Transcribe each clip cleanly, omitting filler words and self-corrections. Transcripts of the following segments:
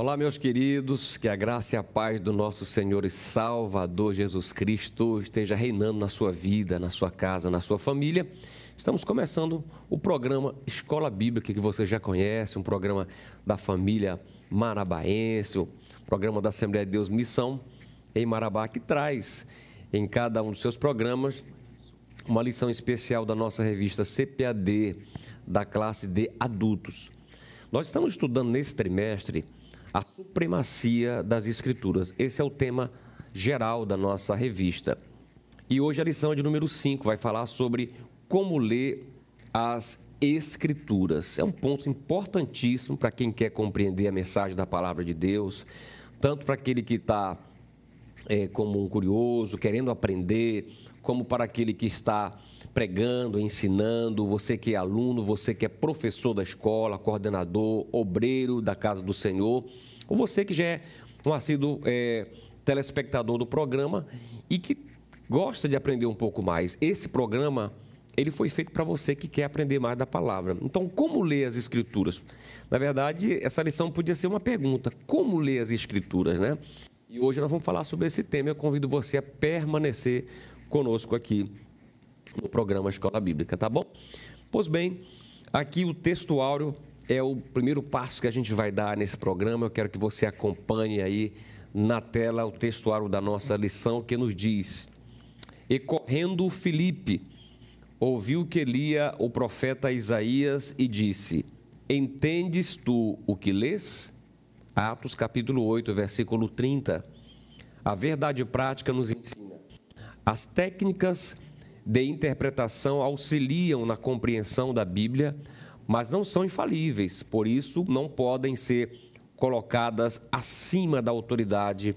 Olá, meus queridos, que a graça e a paz do nosso Senhor e Salvador Jesus Cristo esteja reinando na sua vida, na sua casa, na sua família. Estamos começando o programa Escola Bíblica, que você já conhece, um programa da família marabaense, o programa da Assembleia de Deus Missão em Marabá, que traz em cada um dos seus programas uma lição especial da nossa revista CPAD, da classe de adultos. Nós estamos estudando nesse trimestre a supremacia das Escrituras. Esse é o tema geral da nossa revista. E hoje a lição é de número 5, vai falar sobre como ler as Escrituras. É um ponto importantíssimo para quem quer compreender a mensagem da Palavra de Deus, tanto para aquele que está como um curioso, querendo aprender, como para aquele que está pregando, ensinando, você que é aluno, você que é professor da escola, coordenador, obreiro da casa do Senhor, ou você que já é um assíduo telespectador do programa e que gosta de aprender um pouco mais. Esse programa, ele foi feito para você que quer aprender mais da palavra. Então, como ler as Escrituras? Na verdade, essa lição podia ser uma pergunta: como ler as Escrituras, né? E hoje nós vamos falar sobre esse tema. Eu convido você a permanecer conosco aqui no programa Escola Bíblica, tá bom? Pois bem, aqui o texto áureo é o primeiro passo que a gente vai dar nesse programa. Eu quero que você acompanhe aí na tela o texto áureo da nossa lição, que nos diz: E correndo Filipe, ouviu que lia o profeta Isaías e disse: Entendes tu o que lês? Atos capítulo 8, versículo 30. A verdade prática nos ensina: as técnicas de interpretação auxiliam na compreensão da Bíblia, mas não são infalíveis, por isso não podem ser colocadas acima da autoridade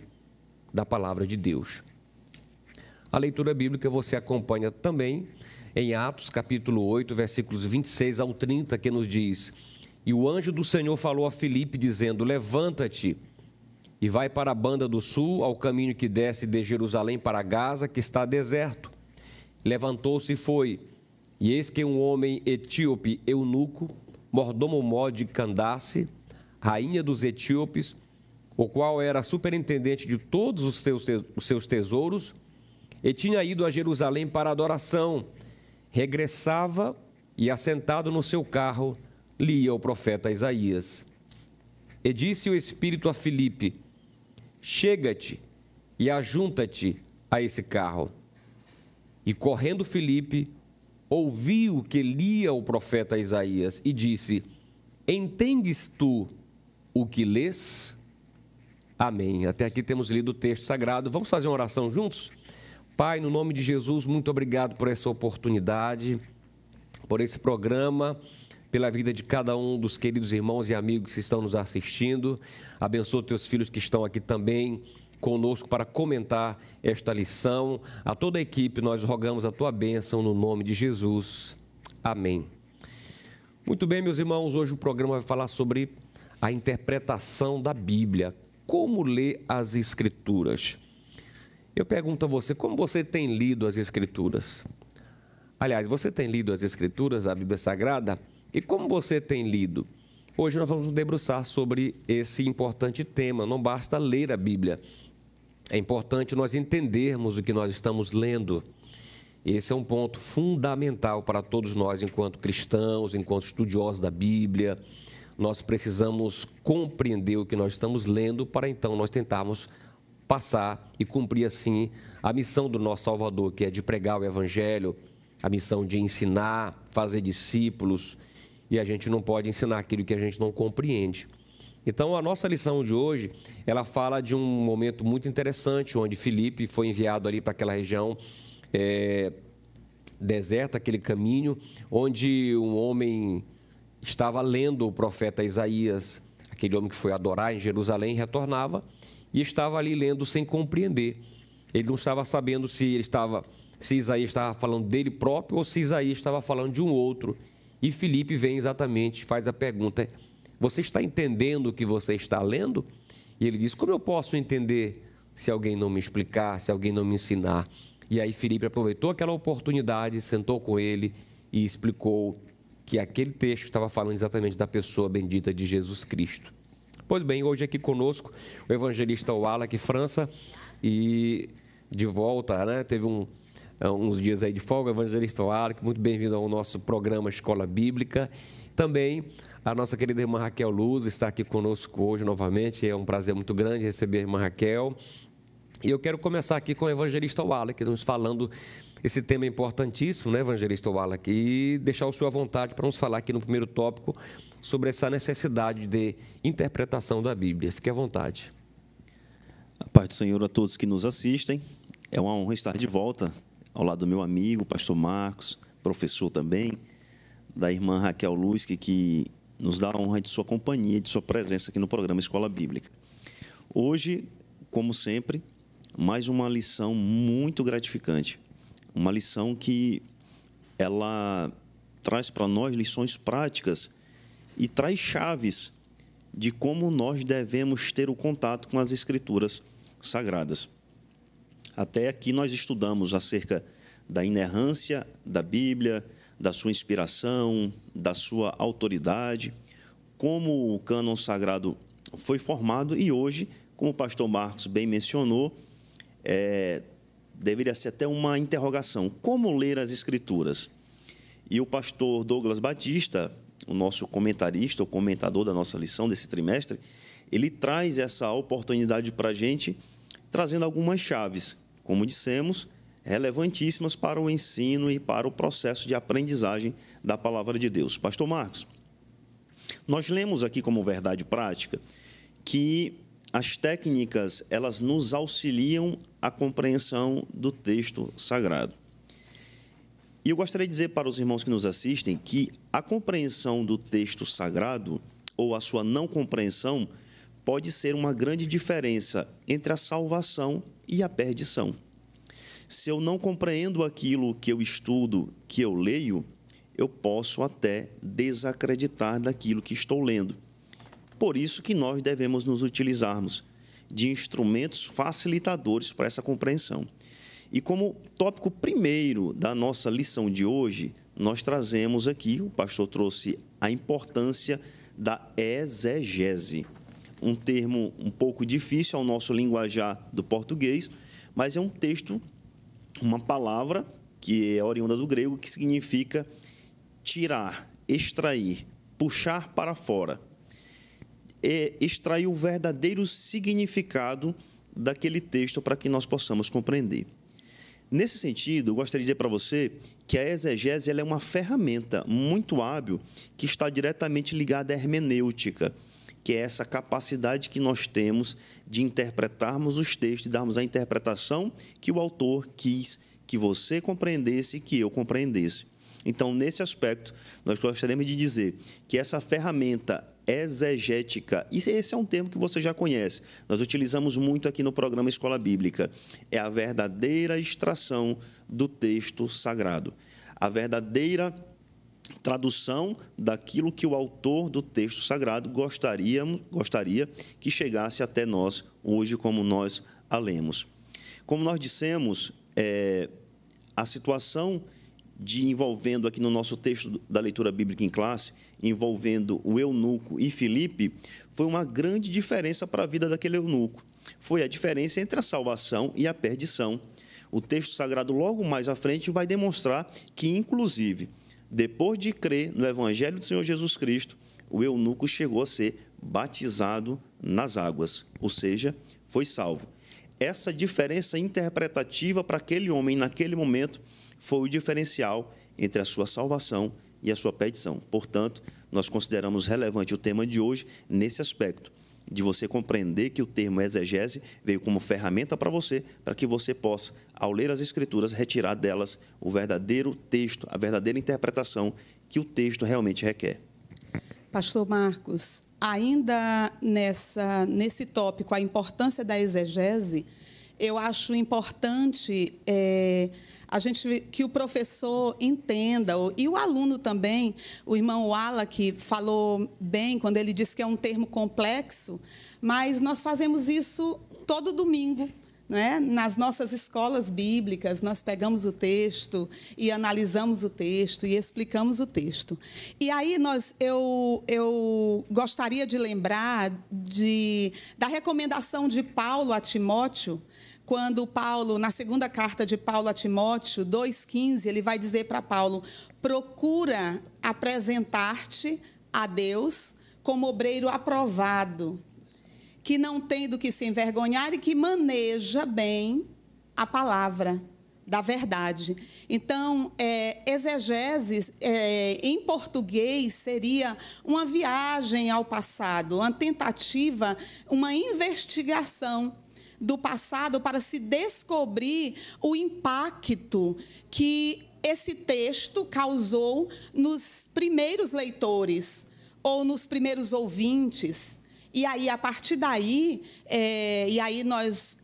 da palavra de Deus. A leitura bíblica você acompanha também em Atos capítulo 8, versículos 26 ao 30, que nos diz: E o anjo do Senhor falou a Filipe, dizendo: Levanta-te e vai para a banda do sul, ao caminho que desce de Jerusalém para Gaza, que está deserto. Levantou-se e foi, e eis que um homem etíope, eunuco, mordomo de Candace, rainha dos etíopes, o qual era superintendente de todos os seus tesouros, e tinha ido a Jerusalém para adoração, regressava e, assentado no seu carro, lia o profeta Isaías. E disse o Espírito a Filipe: Chega-te e ajunta-te a esse carro. E correndo Filipe, ouviu que lia o profeta Isaías e disse: Entendes tu o que lês? Amém. Até aqui temos lido o texto sagrado. Vamos fazer uma oração juntos? Pai, no nome de Jesus, muito obrigado por essa oportunidade, por esse programa, pela vida de cada um dos queridos irmãos e amigos que estão nos assistindo. Abençoa teus filhos que estão aqui também conosco para comentar esta lição. A toda a equipe, nós rogamos a tua bênção no nome de Jesus. Amém. Muito bem, meus irmãos, hoje o programa vai falar sobre a interpretação da Bíblia. Como ler as Escrituras? Eu pergunto a você, como você tem lido as Escrituras? Aliás, você tem lido as Escrituras, a Bíblia Sagrada? E como você tem lido? Hoje nós vamos nos debruçar sobre esse importante tema. Não basta ler a Bíblia. É importante nós entendermos o que nós estamos lendo. Esse é um ponto fundamental para todos nós, enquanto cristãos, enquanto estudiosos da Bíblia. Nós precisamos compreender o que nós estamos lendo para então nós tentarmos passar e cumprir assim a missão do nosso Salvador, que é de pregar o Evangelho, a missão de ensinar, fazer discípulos. E a gente não pode ensinar aquilo que a gente não compreende. Então, a nossa lição de hoje, ela fala de um momento muito interessante, onde Filipe foi enviado ali para aquela região deserta, aquele caminho, onde um homem estava lendo o profeta Isaías, aquele homem que foi adorar em Jerusalém, retornava e estava ali lendo sem compreender. Ele não estava sabendo se Isaías estava falando dele próprio ou se Isaías estava falando de um outro. E Filipe vem exatamente, faz a pergunta: você está entendendo o que você está lendo? E ele diz: como eu posso entender se alguém não me explicar, se alguém não me ensinar? E aí Filipe aproveitou aquela oportunidade, sentou com ele e explicou que aquele texto estava falando exatamente da pessoa bendita de Jesus Cristo. Pois bem, hoje aqui conosco o evangelista Wallace França, e de volta, né? Teve uns dias aí de folga, evangelista Wallace, muito bem-vindo ao nosso programa Escola Bíblica. Também a nossa querida irmã Raquel Luz está aqui conosco hoje novamente, é um prazer muito grande receber a irmã Raquel. E eu quero começar aqui com o evangelista Wallace, nos falando esse tema importantíssimo, né, evangelista Wallace, e deixar o senhor à vontade para nos falar aqui no primeiro tópico sobre essa necessidade de interpretação da Bíblia. Fique à vontade. A paz do Senhor a todos que nos assistem. É uma honra estar de volta ao lado do meu amigo, pastor Marcos, professor também, da irmã Raquel Luz, que nos dá a honra de sua companhia, de sua presença aqui no programa Escola Bíblica. Hoje, como sempre, mais uma lição muito gratificante. Uma lição que ela traz para nós lições práticas e traz chaves de como nós devemos ter o contato com as Escrituras Sagradas. Até aqui nós estudamos acerca da inerrância da Bíblia, da sua inspiração, da sua autoridade, como o cânon sagrado foi formado, e hoje, como o pastor Marcos bem mencionou, deveria ser até uma interrogação: como ler as Escrituras? E o pastor Douglas Batista, o nosso comentarista, o comentador da nossa lição desse trimestre, ele traz essa oportunidade para a gente, trazendo algumas chaves, como dissemos, relevantíssimas para o ensino e para o processo de aprendizagem da palavra de Deus. Pastor Marcos, nós lemos aqui como verdade prática que as técnicas, elas nos auxiliam à compreensão do texto sagrado. E eu gostaria de dizer para os irmãos que nos assistem que a compreensão do texto sagrado, ou a sua não compreensão, pode ser uma grande diferença entre a salvação e a perdição. Se eu não compreendo aquilo que eu estudo, que eu leio, eu posso até desacreditar daquilo que estou lendo. Por isso que nós devemos nos utilizarmos de instrumentos facilitadores para essa compreensão. E como tópico primeiro da nossa lição de hoje, nós trazemos aqui, o pastor trouxe a importância da exegese. Um termo um pouco difícil ao nosso linguajar do português, mas é um texto, uma palavra que é oriunda do grego, que significa tirar, extrair, puxar para fora. Extrair o verdadeiro significado daquele texto para que nós possamos compreender. Nesse sentido, eu gostaria de dizer para você que a exegese ela é uma ferramenta muito hábil que está diretamente ligada à hermenêutica, que é essa capacidade que nós temos de interpretarmos os textos e darmos a interpretação que o autor quis que você compreendesse e que eu compreendesse. Então, nesse aspecto, nós gostaríamos de dizer que essa ferramenta exegética, e esse é um termo que você já conhece, nós utilizamos muito aqui no programa Escola Bíblica, é a verdadeira extração do texto sagrado, a verdadeira tradução daquilo que o autor do texto sagrado gostaria que chegasse até nós hoje, como nós a lemos. Como nós dissemos, a situação envolvendo aqui no nosso texto da leitura bíblica em classe, envolvendo o eunuco e Filipe, foi uma grande diferença para a vida daquele eunuco. Foi a diferença entre a salvação e a perdição. O texto sagrado, logo mais à frente, vai demonstrar que, inclusive, depois de crer no Evangelho do Senhor Jesus Cristo, o eunuco chegou a ser batizado nas águas, ou seja, foi salvo. Essa diferença interpretativa para aquele homem, naquele momento, foi o diferencial entre a sua salvação e a sua perdição. Portanto, nós consideramos relevante o tema de hoje nesse aspecto, de você compreender que o termo exegese veio como ferramenta para você, para que você possa, ao ler as Escrituras, retirar delas o verdadeiro texto, a verdadeira interpretação que o texto realmente requer. Pastor Marcos, ainda nesse tópico, a importância da exegese, eu acho importante que o professor entenda, e o aluno também. O irmão Wallace falou bem quando ele disse que é um termo complexo, mas nós fazemos isso todo domingo, não é? Nas nossas escolas bíblicas, nós pegamos o texto e analisamos o texto e explicamos o texto. E aí eu gostaria de lembrar da recomendação de Paulo a Timóteo, quando Paulo, na segunda carta de Paulo a Timóteo, 2,15, ele vai dizer para Paulo: procura apresentar-te a Deus como obreiro aprovado, que não tem do que se envergonhar e que maneja bem a palavra da verdade. Então, exegese, em português, seria uma viagem ao passado, uma tentativa, uma investigação do passado para se descobrir o impacto que esse texto causou nos primeiros leitores ou nos primeiros ouvintes. E aí, a partir daí, e aí nós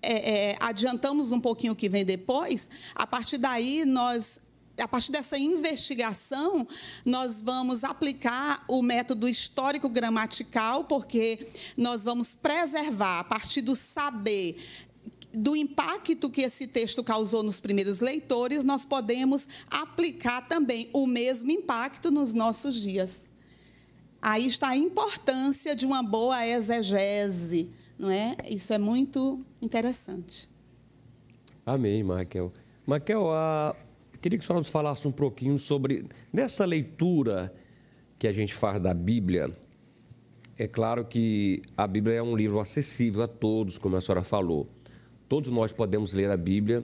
adiantamos um pouquinho o que vem depois, a partir daí, a partir dessa investigação, nós vamos aplicar o método histórico-gramatical, porque nós vamos preservar, a partir do saber, do impacto que esse texto causou nos primeiros leitores, nós podemos aplicar também o mesmo impacto nos nossos dias. Aí está a importância de uma boa exegese, não é? Isso é muito interessante. Amém, Maquel. Maquel, queria que a senhora nos falasse um pouquinho sobre, nessa leitura que a gente faz da Bíblia. É claro que a Bíblia é um livro acessível a todos, como a senhora falou. Todos nós podemos ler a Bíblia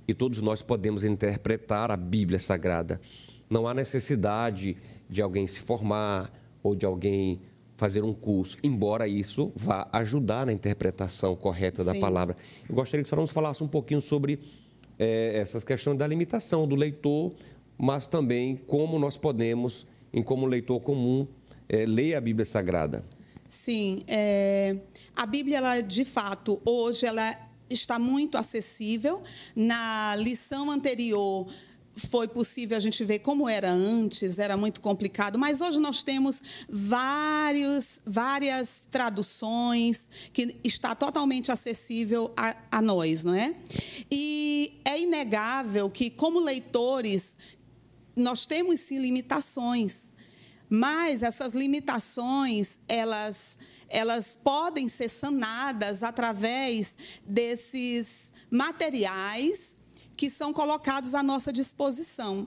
e todos nós podemos interpretar a Bíblia Sagrada. Não há necessidade de alguém se formar ou de alguém fazer um curso, embora isso vá ajudar na interpretação correta da palavra. Eu gostaria que a senhora nos falasse um pouquinho sobre essas questões da limitação do leitor, mas também como nós podemos, como leitor comum, ler a Bíblia Sagrada. Sim, a Bíblia, ela, de fato, hoje ela está muito acessível. Na lição anterior, foi possível a gente ver como era antes, era muito complicado, mas hoje nós temos várias traduções que está totalmente acessível a nós, não é? E é inegável que, como leitores, nós temos sim limitações, mas essas limitações, elas podem ser sanadas através desses materiais que são colocados à nossa disposição.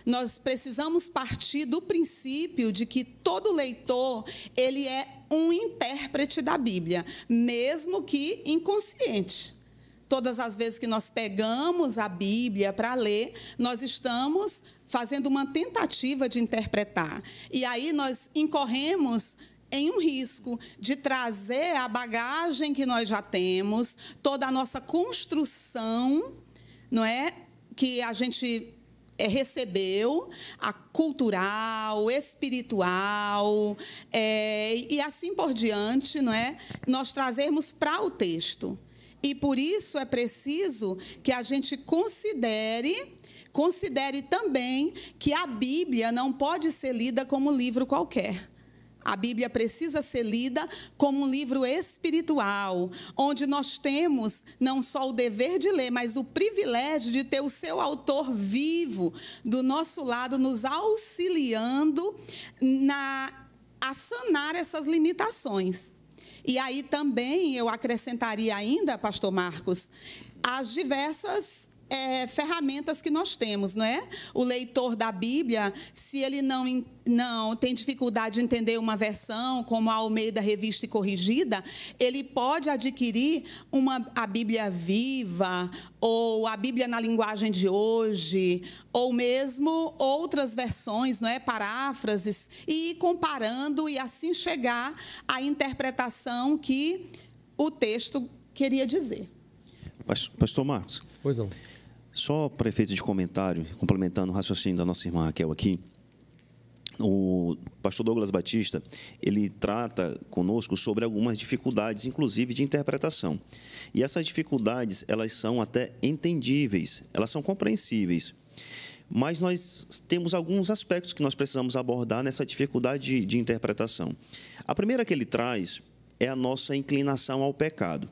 Nós precisamos partir do princípio de que todo leitor, ele é um intérprete da Bíblia, mesmo que inconsciente. Todas as vezes que nós pegamos a Bíblia para ler, nós estamos fazendo uma tentativa de interpretar. E aí nós incorremos em um risco de trazer a bagagem que nós já temos, toda a nossa construção, não é, que a gente recebeu, a cultural, espiritual, e assim por diante, não é? Nós trazermos para o texto. E por isso é preciso que a gente considere também que a Bíblia não pode ser lida como um livro qualquer. A Bíblia precisa ser lida como um livro espiritual, onde nós temos não só o dever de ler, mas o privilégio de ter o seu autor vivo do nosso lado, nos auxiliando a sanar essas limitações. E aí também eu acrescentaria ainda, pastor Marcos, as diversas ferramentas que nós temos, não é? O leitor da Bíblia, se ele não tem dificuldade de entender uma versão, como a Almeida Revista e Corrigida, ele pode adquirir a Bíblia Viva, ou a Bíblia na linguagem de hoje, ou mesmo outras versões, não é? Paráfrases, e ir comparando e assim chegar à interpretação que o texto queria dizer. Pastor Marcos. Pois não. Só para efeito de comentário, complementando o raciocínio da nossa irmã Raquel aqui, o pastor Douglas Batista, ele trata conosco sobre algumas dificuldades, inclusive de interpretação. E essas dificuldades, elas são até entendíveis, elas são compreensíveis. Mas nós temos alguns aspectos que nós precisamos abordar nessa dificuldade de interpretação. A primeira que ele traz é a nossa inclinação ao pecado.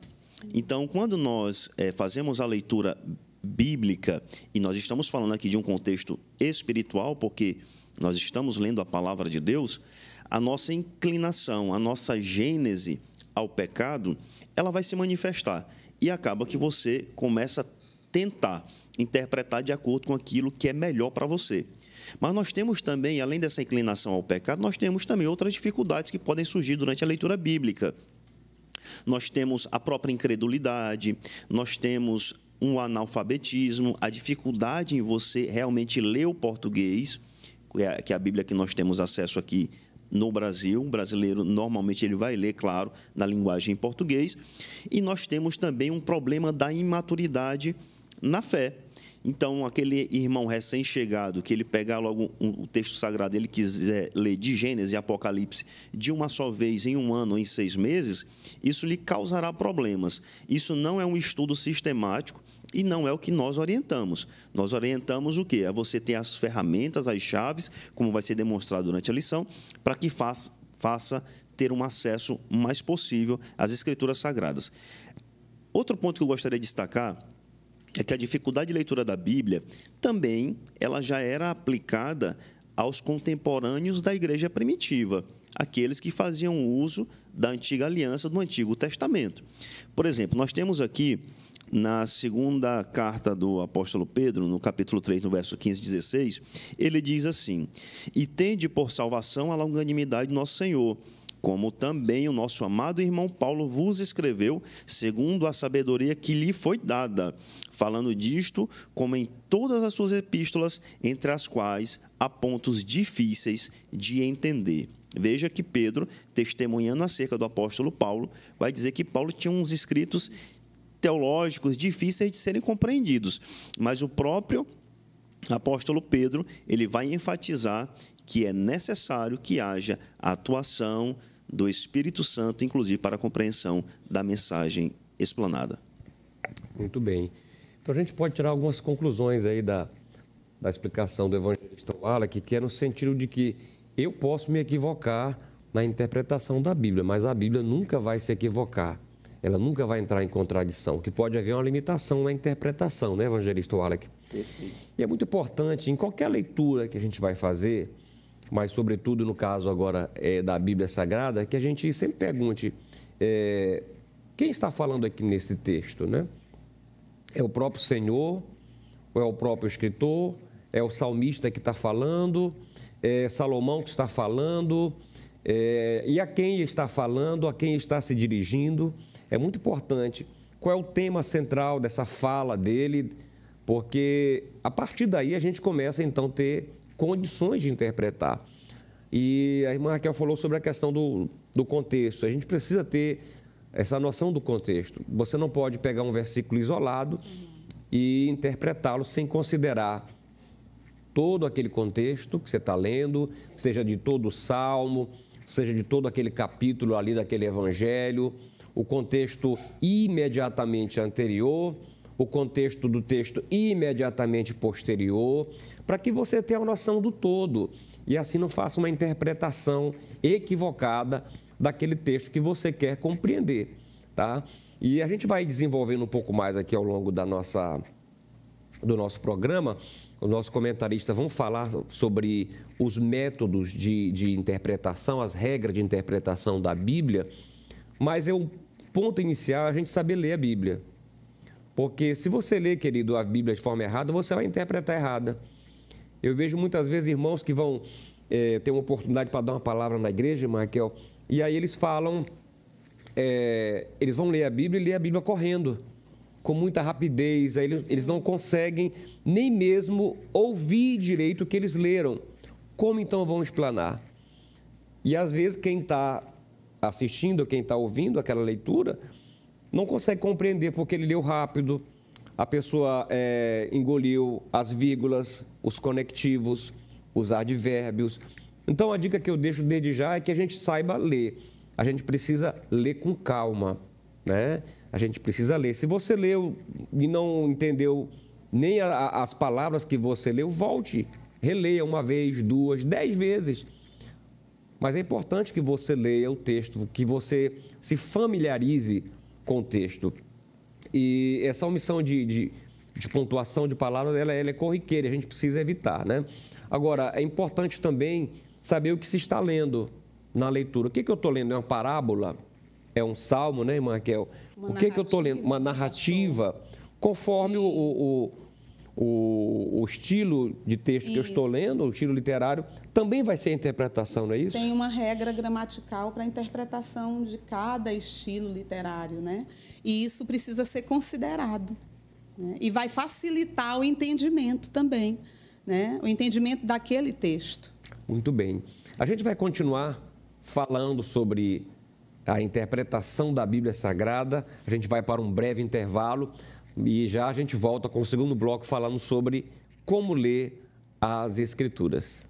Então, quando nós fazemos a leitura bíblica, e nós estamos falando aqui de um contexto espiritual, porque nós estamos lendo a palavra de Deus, a nossa inclinação, a nossa gênese ao pecado, ela vai se manifestar. E acaba que você começa a tentar interpretar de acordo com aquilo que é melhor para você. Mas nós temos também, além dessa inclinação ao pecado, nós temos também outras dificuldades que podem surgir durante a leitura bíblica. Nós temos a própria incredulidade, nós temos um analfabetismo, a dificuldade em você realmente ler o português, que é a Bíblia que nós temos acesso aqui no Brasil. O brasileiro, normalmente, ele vai ler, claro, na linguagem em português. E nós temos também um problema da imaturidade na fé. Então, aquele irmão recém-chegado, que ele pegar logo o texto sagrado, ele quiser ler de Gênesis e Apocalipse de uma só vez, em um ano ou em 6 meses, isso lhe causará problemas. Isso não é um estudo sistemático e não é o que nós orientamos. Nós orientamos o quê? É você ter as ferramentas, as chaves, como vai ser demonstrado durante a lição, para que faça ter um acesso mais possível às Escrituras Sagradas. Outro ponto que eu gostaria de destacar é que a dificuldade de leitura da Bíblia também ela já era aplicada aos contemporâneos da igreja primitiva, aqueles que faziam uso da antiga aliança, do Antigo Testamento. Por exemplo, nós temos aqui na segunda carta do apóstolo Pedro, no capítulo 3, no verso 15 e 16, ele diz assim: "E tende por salvação a longanimidade do nosso Senhor, como também o nosso amado irmão Paulo vos escreveu, segundo a sabedoria que lhe foi dada, falando disto, como em todas as suas epístolas, entre as quais há pontos difíceis de entender." Veja que Pedro, testemunhando acerca do apóstolo Paulo, vai dizer que Paulo tinha uns escritos teológicos difíceis de serem compreendidos, mas o próprio apóstolo Pedro, ele vai enfatizar que é necessário que haja a atuação do Espírito Santo, inclusive para a compreensão da mensagem explanada. Muito bem. Então, a gente pode tirar algumas conclusões aí da explicação do evangelista Wallace, que é no sentido de que eu posso me equivocar na interpretação da Bíblia, mas a Bíblia nunca vai se equivocar. Ela nunca vai entrar em contradição, que pode haver uma limitação na interpretação, né, evangelista Wallace? E é muito importante, em qualquer leitura que a gente vai fazer, mas sobretudo no caso agora da Bíblia Sagrada, que a gente sempre pergunte, quem está falando aqui nesse texto, né? É o próprio Senhor, ou é o próprio escritor, é o salmista que está falando, é Salomão que está falando, e a quem está falando, a quem está se dirigindo. É muito importante qual é o tema central dessa fala dele, porque a partir daí a gente começa então a ter condições de interpretar. E a irmã Raquel falou sobre a questão do contexto. A gente precisa ter essa noção do contexto. Você não pode pegar um versículo isolado e interpretá-lo sem considerar todo aquele contexto que você está lendo, seja de todo o salmo, seja de todo aquele capítulo ali daquele evangelho, o contexto imediatamente anterior, o contexto do texto imediatamente posterior, para que você tenha uma noção do todo e assim não faça uma interpretação equivocada daquele texto que você quer compreender, tá? E a gente vai desenvolvendo um pouco mais aqui ao longo do nosso programa. O nosso comentarista vão falar sobre os métodos de interpretação, as regras de interpretação da Bíblia, mas o ponto inicial é a gente saber ler a Bíblia. Porque se você ler, querido, a Bíblia de forma errada, você vai interpretar errada. Eu vejo muitas vezes irmãos que vão ter uma oportunidade para dar uma palavra na igreja, Raquel, e aí eles falam, eles vão ler a Bíblia e ler a Bíblia correndo, com muita rapidez, aí eles não conseguem nem mesmo ouvir direito o que eles leram. Como então vão explanar? E às vezes quem está assistindo, quem está ouvindo aquela leitura, não consegue compreender porque ele leu rápido, a pessoa engoliu as vírgulas, os conectivos, os advérbios. Então, a dica que eu deixo desde já é que a gente saiba ler. A gente precisa ler com calma, né? A gente precisa ler. Se você leu e não entendeu nem as palavras que você leu, volte, releia uma vez, 2, 10 vezes. Mas é importante que você leia o texto, que você se familiarize com o texto. E essa omissão de pontuação de palavras, ela é corriqueira, a gente precisa evitar, né? Agora, é importante também saber o que se está lendo na leitura. O que eu estou lendo? É uma parábola? É um salmo, né, irmã Raquel? O que eu estou lendo? Uma narrativa, conforme o estilo de texto que eu estou lendo, o estilo literário, também vai ser a interpretação, não é isso? Tem uma regra gramatical para a interpretação de cada estilo literário, né? E isso precisa ser considerado, né? E vai facilitar o entendimento também, né? O entendimento daquele texto. Muito bem. A gente vai continuar falando sobre a interpretação da Bíblia Sagrada. A gente vai para um breve intervalo e já a gente volta com o segundo bloco falando sobre como ler as Escrituras.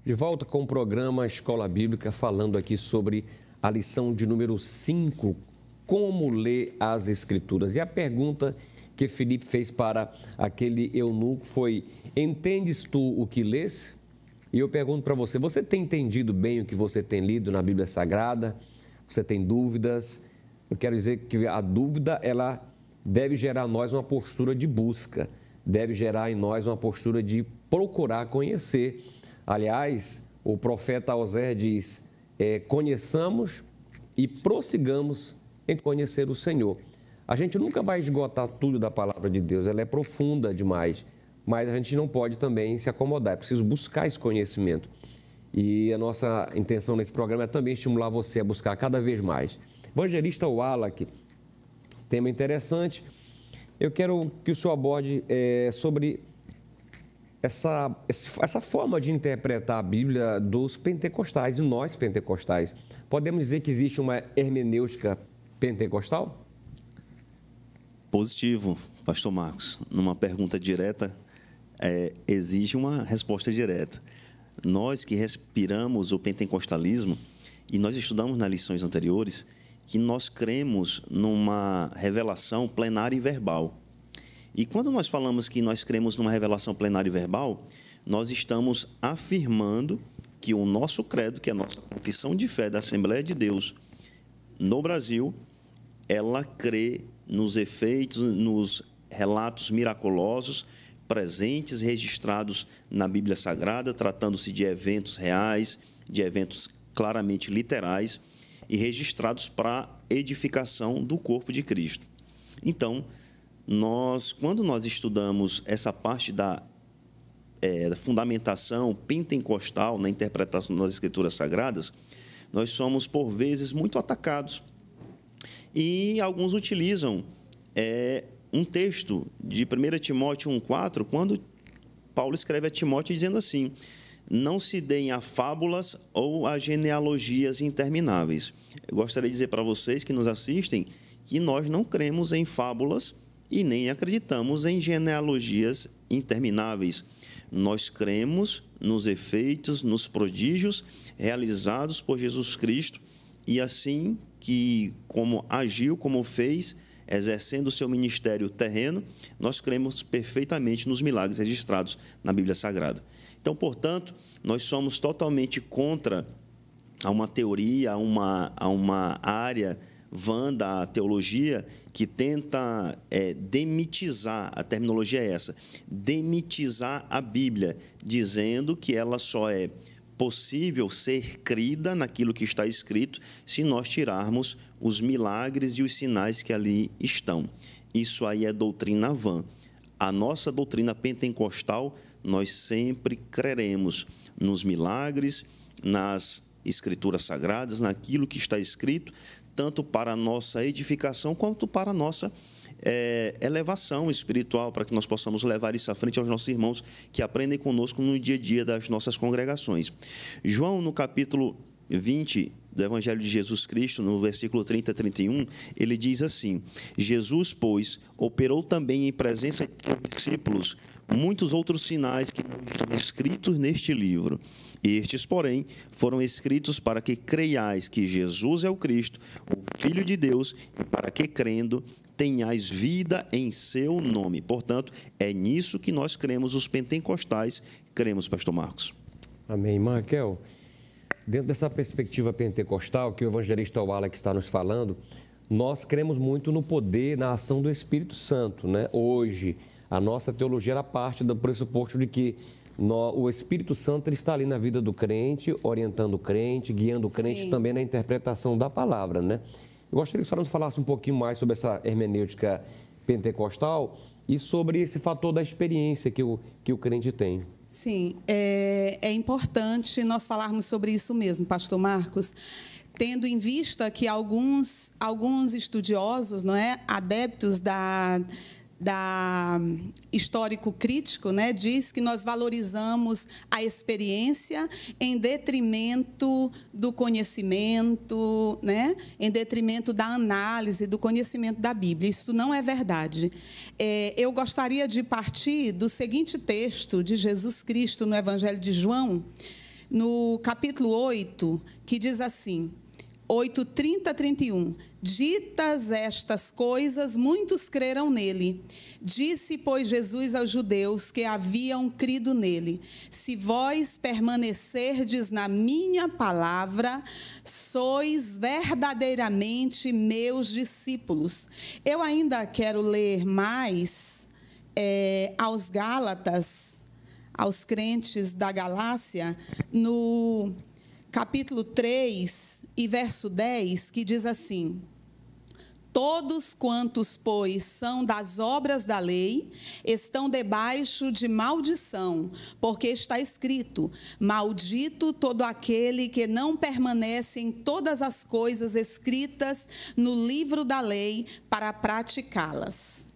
De volta com o programa Escola Bíblica, falando aqui sobre a lição de número 5, como ler as Escrituras. E a pergunta que Felipe fez para aquele eunuco foi: entendes tu o que lês? E eu pergunto para você, você tem entendido bem o que você tem lido na Bíblia Sagrada? Você tem dúvidas? Eu quero dizer que a dúvida, ela deve gerar em nós uma postura de busca, deve gerar em nós uma postura de procurar conhecer. Aliás, o profeta Osés diz, conheçamos e prossigamos em conhecer o Senhor. A gente nunca vai esgotar tudo da palavra de Deus, ela é profunda demais, mas a gente não pode também se acomodar, é preciso buscar esse conhecimento. E a nossa intenção nesse programa é também estimular você a buscar cada vez mais. Evangelista Wallach, tema interessante. Eu quero que o senhor aborde sobre essa forma de interpretar a Bíblia dos pentecostais e nós pentecostais. Podemos dizer que existe uma hermenêutica pentecostal? Positivo, pastor Marcos. Numa pergunta direta, exige uma resposta direta. Nós que respiramos o pentecostalismo, e nós estudamos nas lições anteriores, que nós cremos numa revelação plenária e verbal. E quando nós falamos que nós cremos numa revelação plenária e verbal, nós estamos afirmando que o nosso credo, que é a nossa confissão de fé da Assembleia de Deus no Brasil, ela crê nos efeitos, nos relatos miraculosos presentes, registrados na Bíblia Sagrada, tratando-se de eventos reais, de eventos claramente literais e registrados para edificação do corpo de Cristo. Então, quando nós estudamos essa parte da fundamentação pentecostal na interpretação das Escrituras Sagradas, nós somos, por vezes, muito atacados. E alguns utilizam um texto de 1 Timóteo 1,4, quando Paulo escreve a Timóteo dizendo assim: não se deem a fábulas ou a genealogias intermináveis. Eu gostaria de dizer para vocês que nos assistem que nós não cremos em fábulas e nem acreditamos em genealogias intermináveis. Nós cremos nos efeitos, nos prodígios realizados por Jesus Cristo, e assim que, como agiu, como fez, exercendo o seu ministério terreno, nós cremos perfeitamente nos milagres registrados na Bíblia Sagrada. Então, portanto, nós somos totalmente contra a uma teoria, a uma área vã da teologia que tenta demitizar, a terminologia é essa, demitizar a Bíblia, dizendo que ela só é possível ser crida naquilo que está escrito se nós tirarmos os milagres e os sinais que ali estão. Isso aí é doutrina vã. A nossa doutrina pentecostal, nós sempre creremos nos milagres, nas Escrituras Sagradas, naquilo que está escrito, tanto para a nossa edificação quanto para a nossa elevação espiritual, para que nós possamos levar isso à frente aos nossos irmãos que aprendem conosco no dia a dia das nossas congregações. João, no capítulo 20 do Evangelho de Jesus Cristo, no versículo 30 a 31, ele diz assim: Jesus, pois, operou também em presença de seus discípulos muitos outros sinais que não estão escritos neste livro. Estes, porém, foram escritos para que creiais que Jesus é o Cristo, o Filho de Deus, e para que, crendo, tenhais vida em seu nome. Portanto, é nisso que nós cremos, os pentecostais, cremos, pastor Marcos. Amém. Raquel, dentro dessa perspectiva pentecostal que o evangelista Alex está nos falando, nós cremos muito no poder, na ação do Espírito Santo, né? Hoje, a nossa teologia era parte do pressuposto de que o Espírito Santo ele está ali na vida do crente, orientando o crente, guiando o crente também na interpretação da palavra, né? Eu gostaria que a senhora nos falasse um pouquinho mais sobre essa hermenêutica pentecostal e sobre esse fator da experiência que o crente tem. Sim, é importante nós falarmos sobre isso mesmo, pastor Marcos, tendo em vista que alguns estudiosos, não é, adeptos da histórico crítico, né, diz que nós valorizamos a experiência em detrimento do conhecimento, né, em detrimento da análise, do conhecimento da Bíblia. Isso não é verdade. Eu gostaria de partir do seguinte texto de Jesus Cristo no Evangelho de João, no capítulo 8, que diz assim, 8:30 a 31. Ditas estas coisas, muitos creram nele. Disse, pois, Jesus aos judeus que haviam crido nele: se vós permanecerdes na minha palavra, sois verdadeiramente meus discípulos. Eu ainda quero ler mais aos Gálatas, aos crentes da Galácia, no capítulo 3 e verso 10, que diz assim: todos quantos, pois, são das obras da lei, estão debaixo de maldição, porque está escrito: maldito todo aquele que não permanece em todas as coisas escritas no livro da lei para praticá-las.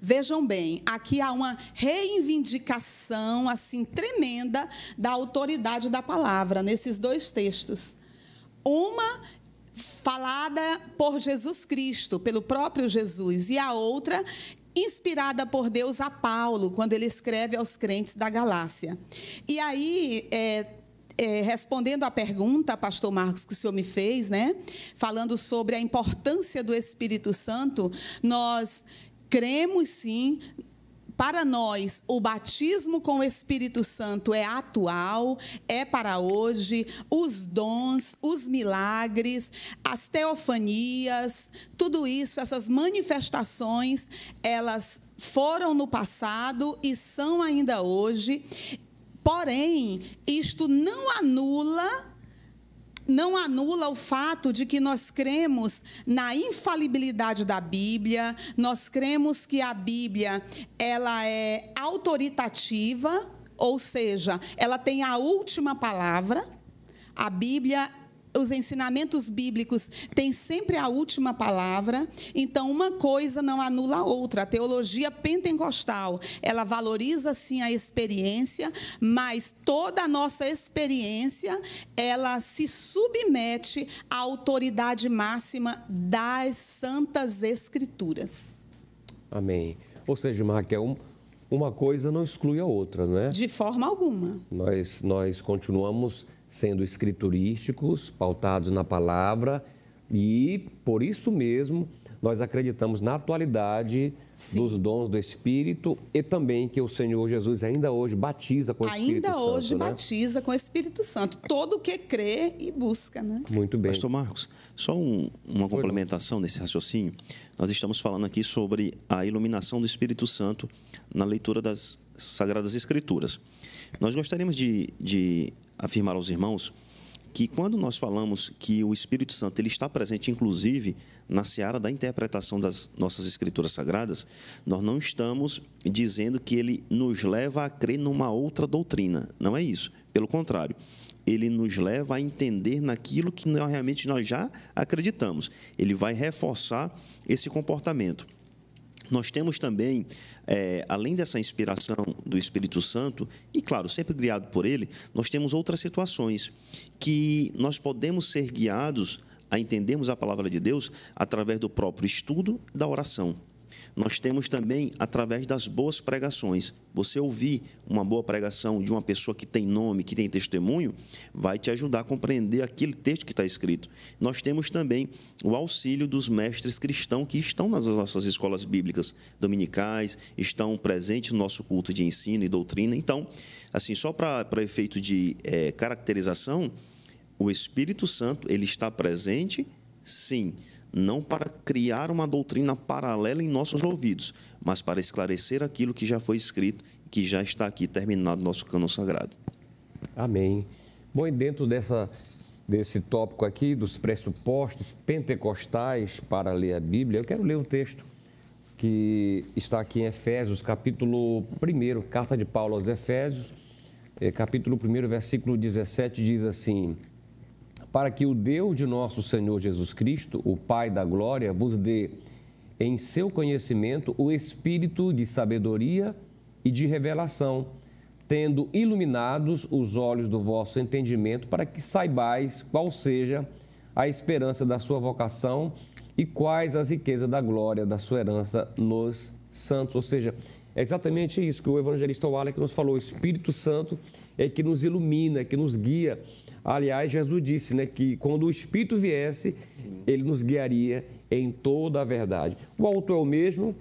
Vejam bem, aqui há uma reivindicação assim tremenda da autoridade da palavra nesses dois textos. Uma falada por Jesus Cristo, pelo próprio Jesus, e a outra inspirada por Deus a Paulo, quando ele escreve aos crentes da Galácia. E aí, respondendo à pergunta, pastor Marcos, que o senhor me fez, né, falando sobre a importância do Espírito Santo, nós cremos sim. Para nós, o batismo com o Espírito Santo é atual, é para hoje. Os dons, os milagres, as teofanias, tudo isso, essas manifestações, elas foram no passado e são ainda hoje. Porém, isto não anula o fato de que nós cremos na infalibilidade da Bíblia, nós cremos que a Bíblia ela é autoritativa, ou seja, ela tem a última palavra. A Bíblia, os ensinamentos bíblicos têm sempre a última palavra, então uma coisa não anula a outra. A teologia pentecostal, ela valoriza sim a experiência, mas toda a nossa experiência, ela se submete à autoridade máxima das Santas Escrituras. Amém. Ou seja, Raquel, uma coisa não exclui a outra, não é? De forma alguma. Nós continuamos sendo escriturísticos, pautados na palavra, e, por isso mesmo, nós acreditamos na atualidade dos dons do Espírito e também que o Senhor Jesus ainda hoje batiza com o Espírito Santo. Ainda hoje batiza com o Espírito Santo. Todo que crê e busca, né? Muito bem. Pastor Marcos, só uma complementação nesse raciocínio. Nós estamos falando aqui sobre a iluminação do Espírito Santo na leitura das Sagradas Escrituras. Nós gostaríamos de afirmar aos irmãos que quando nós falamos que o Espírito Santo ele está presente, inclusive, na seara da interpretação das nossas Escrituras Sagradas, nós não estamos dizendo que ele nos leva a crer numa outra doutrina. Não é isso. Pelo contrário, ele nos leva a entender naquilo que realmente nós já acreditamos. Ele vai reforçar esse comportamento. Nós temos também, além dessa inspiração do Espírito Santo, e claro, sempre guiado por ele, nós temos outras situações que nós podemos ser guiados a entendermos a palavra de Deus através do próprio estudo da oração. Nós temos também através das boas pregações. Você ouvir uma boa pregação de uma pessoa que tem nome, que tem testemunho, vai te ajudar a compreender aquele texto que está escrito. Nós temos também o auxílio dos mestres cristãos que estão nas nossas escolas bíblicas dominicais, estão presentes no nosso culto de ensino e doutrina. Então, assim, só para efeito de caracterização, o Espírito Santo, ele está presente, sim, não para criar uma doutrina paralela em nossos ouvidos, mas para esclarecer aquilo que já foi escrito, que já está aqui terminado no nosso cânon sagrado. Amém. Bom, e dentro desse tópico aqui, dos pressupostos pentecostais para ler a Bíblia, eu quero ler um texto que está aqui em Efésios, capítulo 1, carta de Paulo aos Efésios, capítulo 1, versículo 17, diz assim: para que o Deus de nosso Senhor Jesus Cristo, o Pai da glória, vos dê em seu conhecimento o espírito de sabedoria e de revelação, tendo iluminados os olhos do vosso entendimento, para que saibais qual seja a esperança da sua vocação e quais as riquezas da glória da sua herança nos santos. Ou seja, é exatamente isso que o evangelista Wallace nos falou. O Espírito Santo é que nos ilumina, é que nos guia. Aliás, Jesus disse, né, que quando o Espírito viesse, ele nos guiaria em toda a verdade. O autor é o mesmo,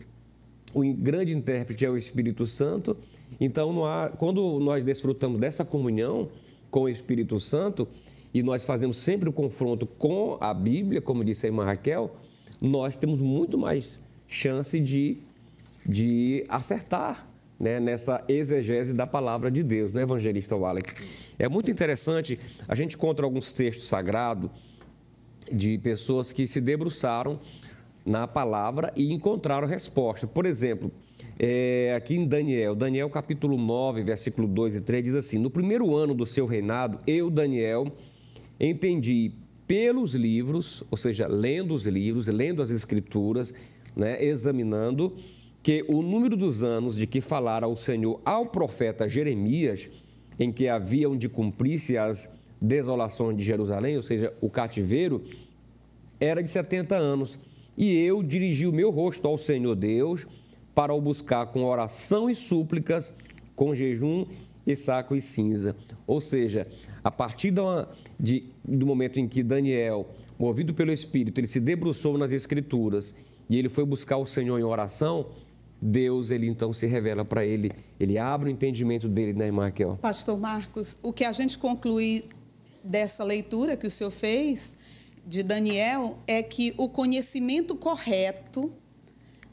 o grande intérprete é o Espírito Santo. Então, quando nós desfrutamos dessa comunhão com o Espírito Santo, e nós fazemos sempre o confronto com a Bíblia, como disse a irmã Raquel, nós temos muito mais chance de acertar, né, nessa exegese da palavra de Deus, né, evangelista Wallace? É muito interessante, a gente encontra alguns textos sagrados de pessoas que se debruçaram na palavra e encontraram resposta. Por exemplo, aqui em Daniel capítulo 9, versículo 2 e 3, diz assim: no primeiro ano do seu reinado, eu, Daniel, entendi pelos livros, ou seja, lendo os livros, lendo as escrituras, né, examinando, que o número dos anos de que falara o Senhor ao profeta Jeremias, em que haviam de cumprir-se as desolações de Jerusalém, ou seja, o cativeiro, era de 70 anos. E eu dirigi o meu rosto ao Senhor Deus para o buscar com oração e súplicas, com jejum e saco e cinza. Ou seja, a partir do momento em que Daniel, movido pelo Espírito, ele se debruçou nas Escrituras e ele foi buscar o Senhor em oração, Deus, ele então se revela para ele, ele abre o entendimento dele, né, irmã Raquel? Pastor Marcos, o que a gente conclui dessa leitura que o senhor fez de Daniel é que o conhecimento correto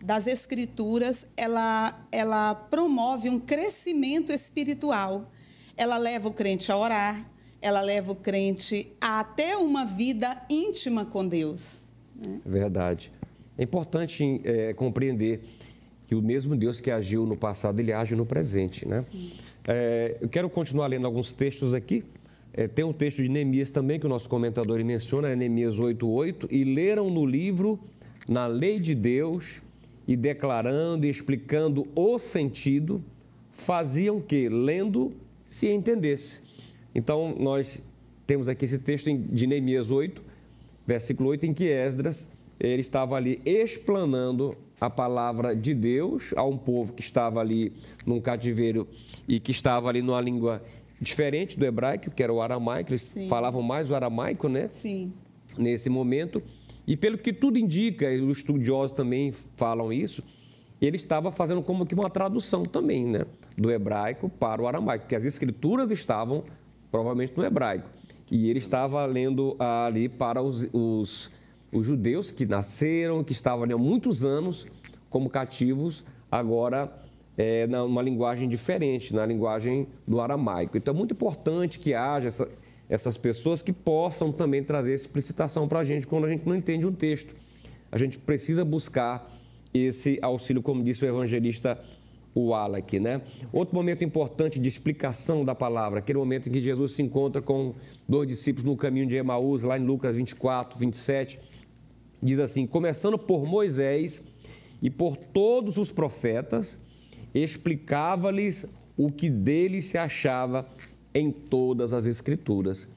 das Escrituras, ela promove um crescimento espiritual. Ela leva o crente a orar, ela leva o crente a até uma vida íntima com Deus, né? Verdade. É importante compreender que o mesmo Deus que agiu no passado, ele age no presente, né? Eu quero continuar lendo alguns textos aqui. Tem um texto de Neemias também, que o nosso comentador menciona, Neemias 8:8, e leram no livro, na lei de Deus, e declarando e explicando o sentido, faziam que, lendo, se entendesse. Então, nós temos aqui esse texto de Neemias 8, versículo 8, em que Esdras, ele estava ali explanando a palavra de Deus a um povo que estava ali num cativeiro e que estava ali numa língua diferente do hebraico, que era o aramaico. Eles falavam mais o aramaico, né? Sim. Nesse momento. E pelo que tudo indica, os estudiosos também falam isso, ele estava fazendo como que uma tradução também, né, do hebraico para o aramaico, porque as escrituras estavam provavelmente no hebraico. E ele estava lendo ali para os judeus que nasceram, que estavam ali há muitos anos como cativos, agora numa linguagem diferente, na linguagem do aramaico. Então é muito importante que haja essas pessoas que possam também trazer essa explicitação para a gente quando a gente não entende um texto. A gente precisa buscar esse auxílio, como disse o evangelista Wallace, né? Outro momento importante de explicação da palavra, aquele momento em que Jesus se encontra com 2 discípulos no caminho de Emaús, lá em Lucas 24, 27, diz assim: começando por Moisés e por todos os profetas, explicava-lhes o que dele se achava em todas as Escrituras.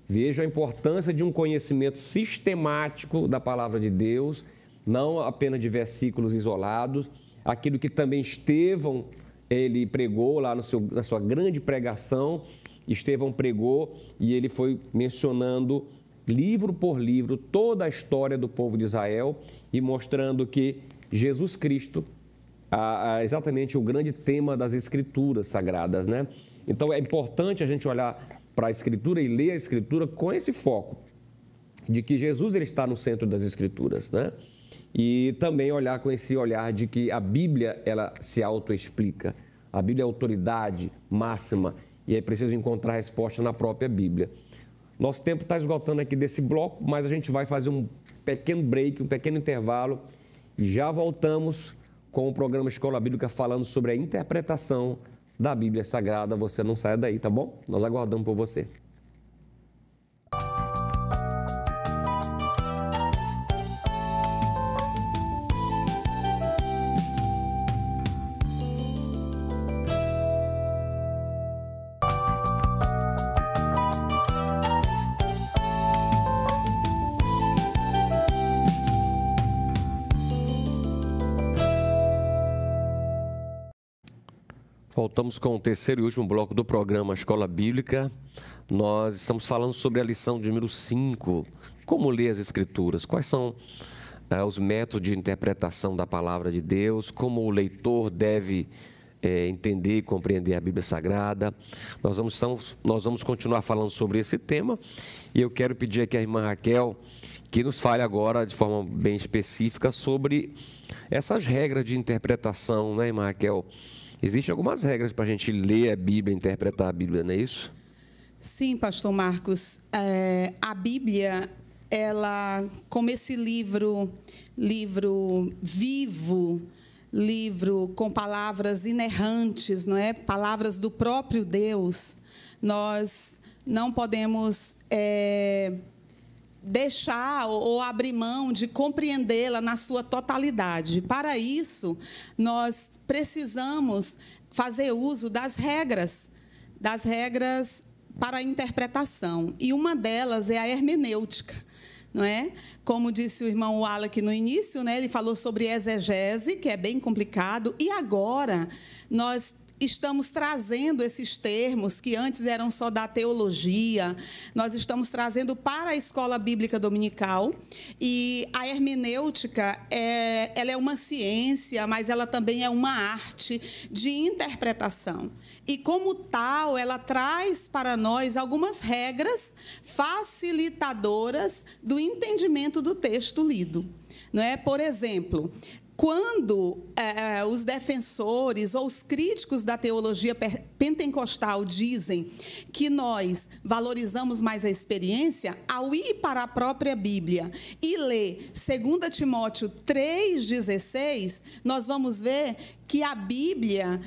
Veja a importância de um conhecimento sistemático da palavra de Deus, não apenas de versículos isolados, aquilo que também Estevão, ele pregou lá na sua grande pregação. Estevão pregou e ele foi mencionando livro por livro toda a história do povo de Israel e mostrando que Jesus Cristo é exatamente o grande tema das Escrituras Sagradas, né? Então é importante a gente olhar para a Escritura e ler a Escritura com esse foco de que Jesus ele está no centro das Escrituras, né? E também olhar com esse olhar de que a Bíblia ela se autoexplica. A Bíblia é a autoridade máxima e é preciso encontrar a resposta na própria Bíblia. Nosso tempo está esgotando aqui desse bloco, mas a gente vai fazer um pequeno break, um pequeno intervalo e já voltamos com o programa Escola Bíblica falando sobre a interpretação da Bíblia Sagrada. Você não saia daí, tá bom? Nós aguardamos por você. Voltamos com o terceiro e último bloco do programa Escola Bíblica. Nós estamos falando sobre a lição de número 5, como ler as Escrituras, quais são os métodos de interpretação da palavra de Deus, como o leitor deve entender e compreender a Bíblia Sagrada. Nós vamos continuar falando sobre esse tema e eu quero pedir aqui à irmã Raquel que nos fale agora de forma bem específica sobre essas regras de interpretação, né, irmã Raquel? Existem algumas regras para a gente ler a Bíblia, interpretar a Bíblia, não é isso? Sim, pastor Marcos. A Bíblia, ela, como esse livro vivo, livro com palavras inerrantes, não é? Palavras do próprio Deus, nós não podemos deixar ou abrir mão de compreendê-la na sua totalidade. Para isso, nós precisamos fazer uso das regras para a interpretação. E uma delas é a hermenêutica, não é? Como disse o irmão Wallach no início, né? Ele falou sobre exegese, que é bem complicado, e agora nós estamos trazendo esses termos que antes eram só da teologia, nós estamos trazendo para a escola bíblica dominical. E a hermenêutica, ela é uma ciência, mas ela também é uma arte de interpretação. E, como tal, ela traz para nós algumas regras facilitadoras do entendimento do texto lido. Não é? Por exemplo, quando os defensores ou os críticos da teologia pentecostal dizem que nós valorizamos mais a experiência, ao ir para a própria Bíblia e ler 2 Timóteo 3,16, nós vamos ver que a Bíblia,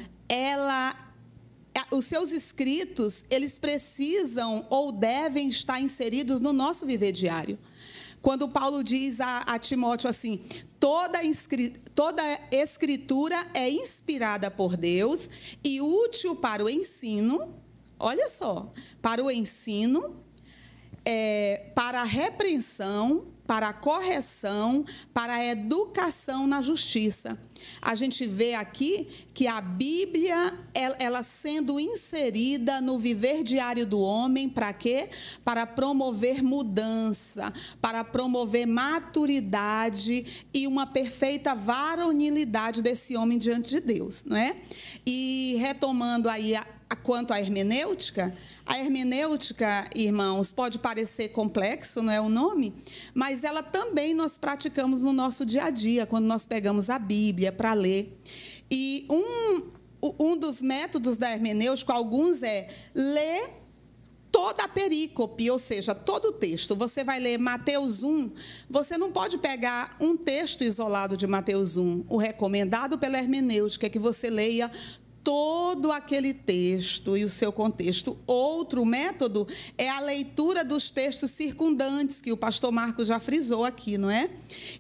os seus escritos, eles precisam ou devem estar inseridos no nosso viver diário. Quando Paulo diz a Timóteo assim: toda escritura é inspirada por Deus e útil para o ensino, olha só, para o ensino, para a repreensão, para a correção, para a educação na justiça. A gente vê aqui que a Bíblia, ela sendo inserida no viver diário do homem, para quê? Para promover mudança, para promover maturidade e uma perfeita varonilidade desse homem diante de Deus, não é? E retomando aí quanto à hermenêutica, irmãos, pode parecer complexo, não é o nome, mas ela também nós praticamos no nosso dia a dia, quando nós pegamos a Bíblia para ler. E um dos métodos da hermenêutica, alguns ler toda a perícope, ou seja, todo o texto. Você vai ler Mateus 1, você não pode pegar um texto isolado de Mateus 1. O recomendado pela hermenêutica é que você leia todo aquele texto e o seu contexto. Outro método é a leitura dos textos circundantes, que o pastor Marcos já frisou aqui, não é?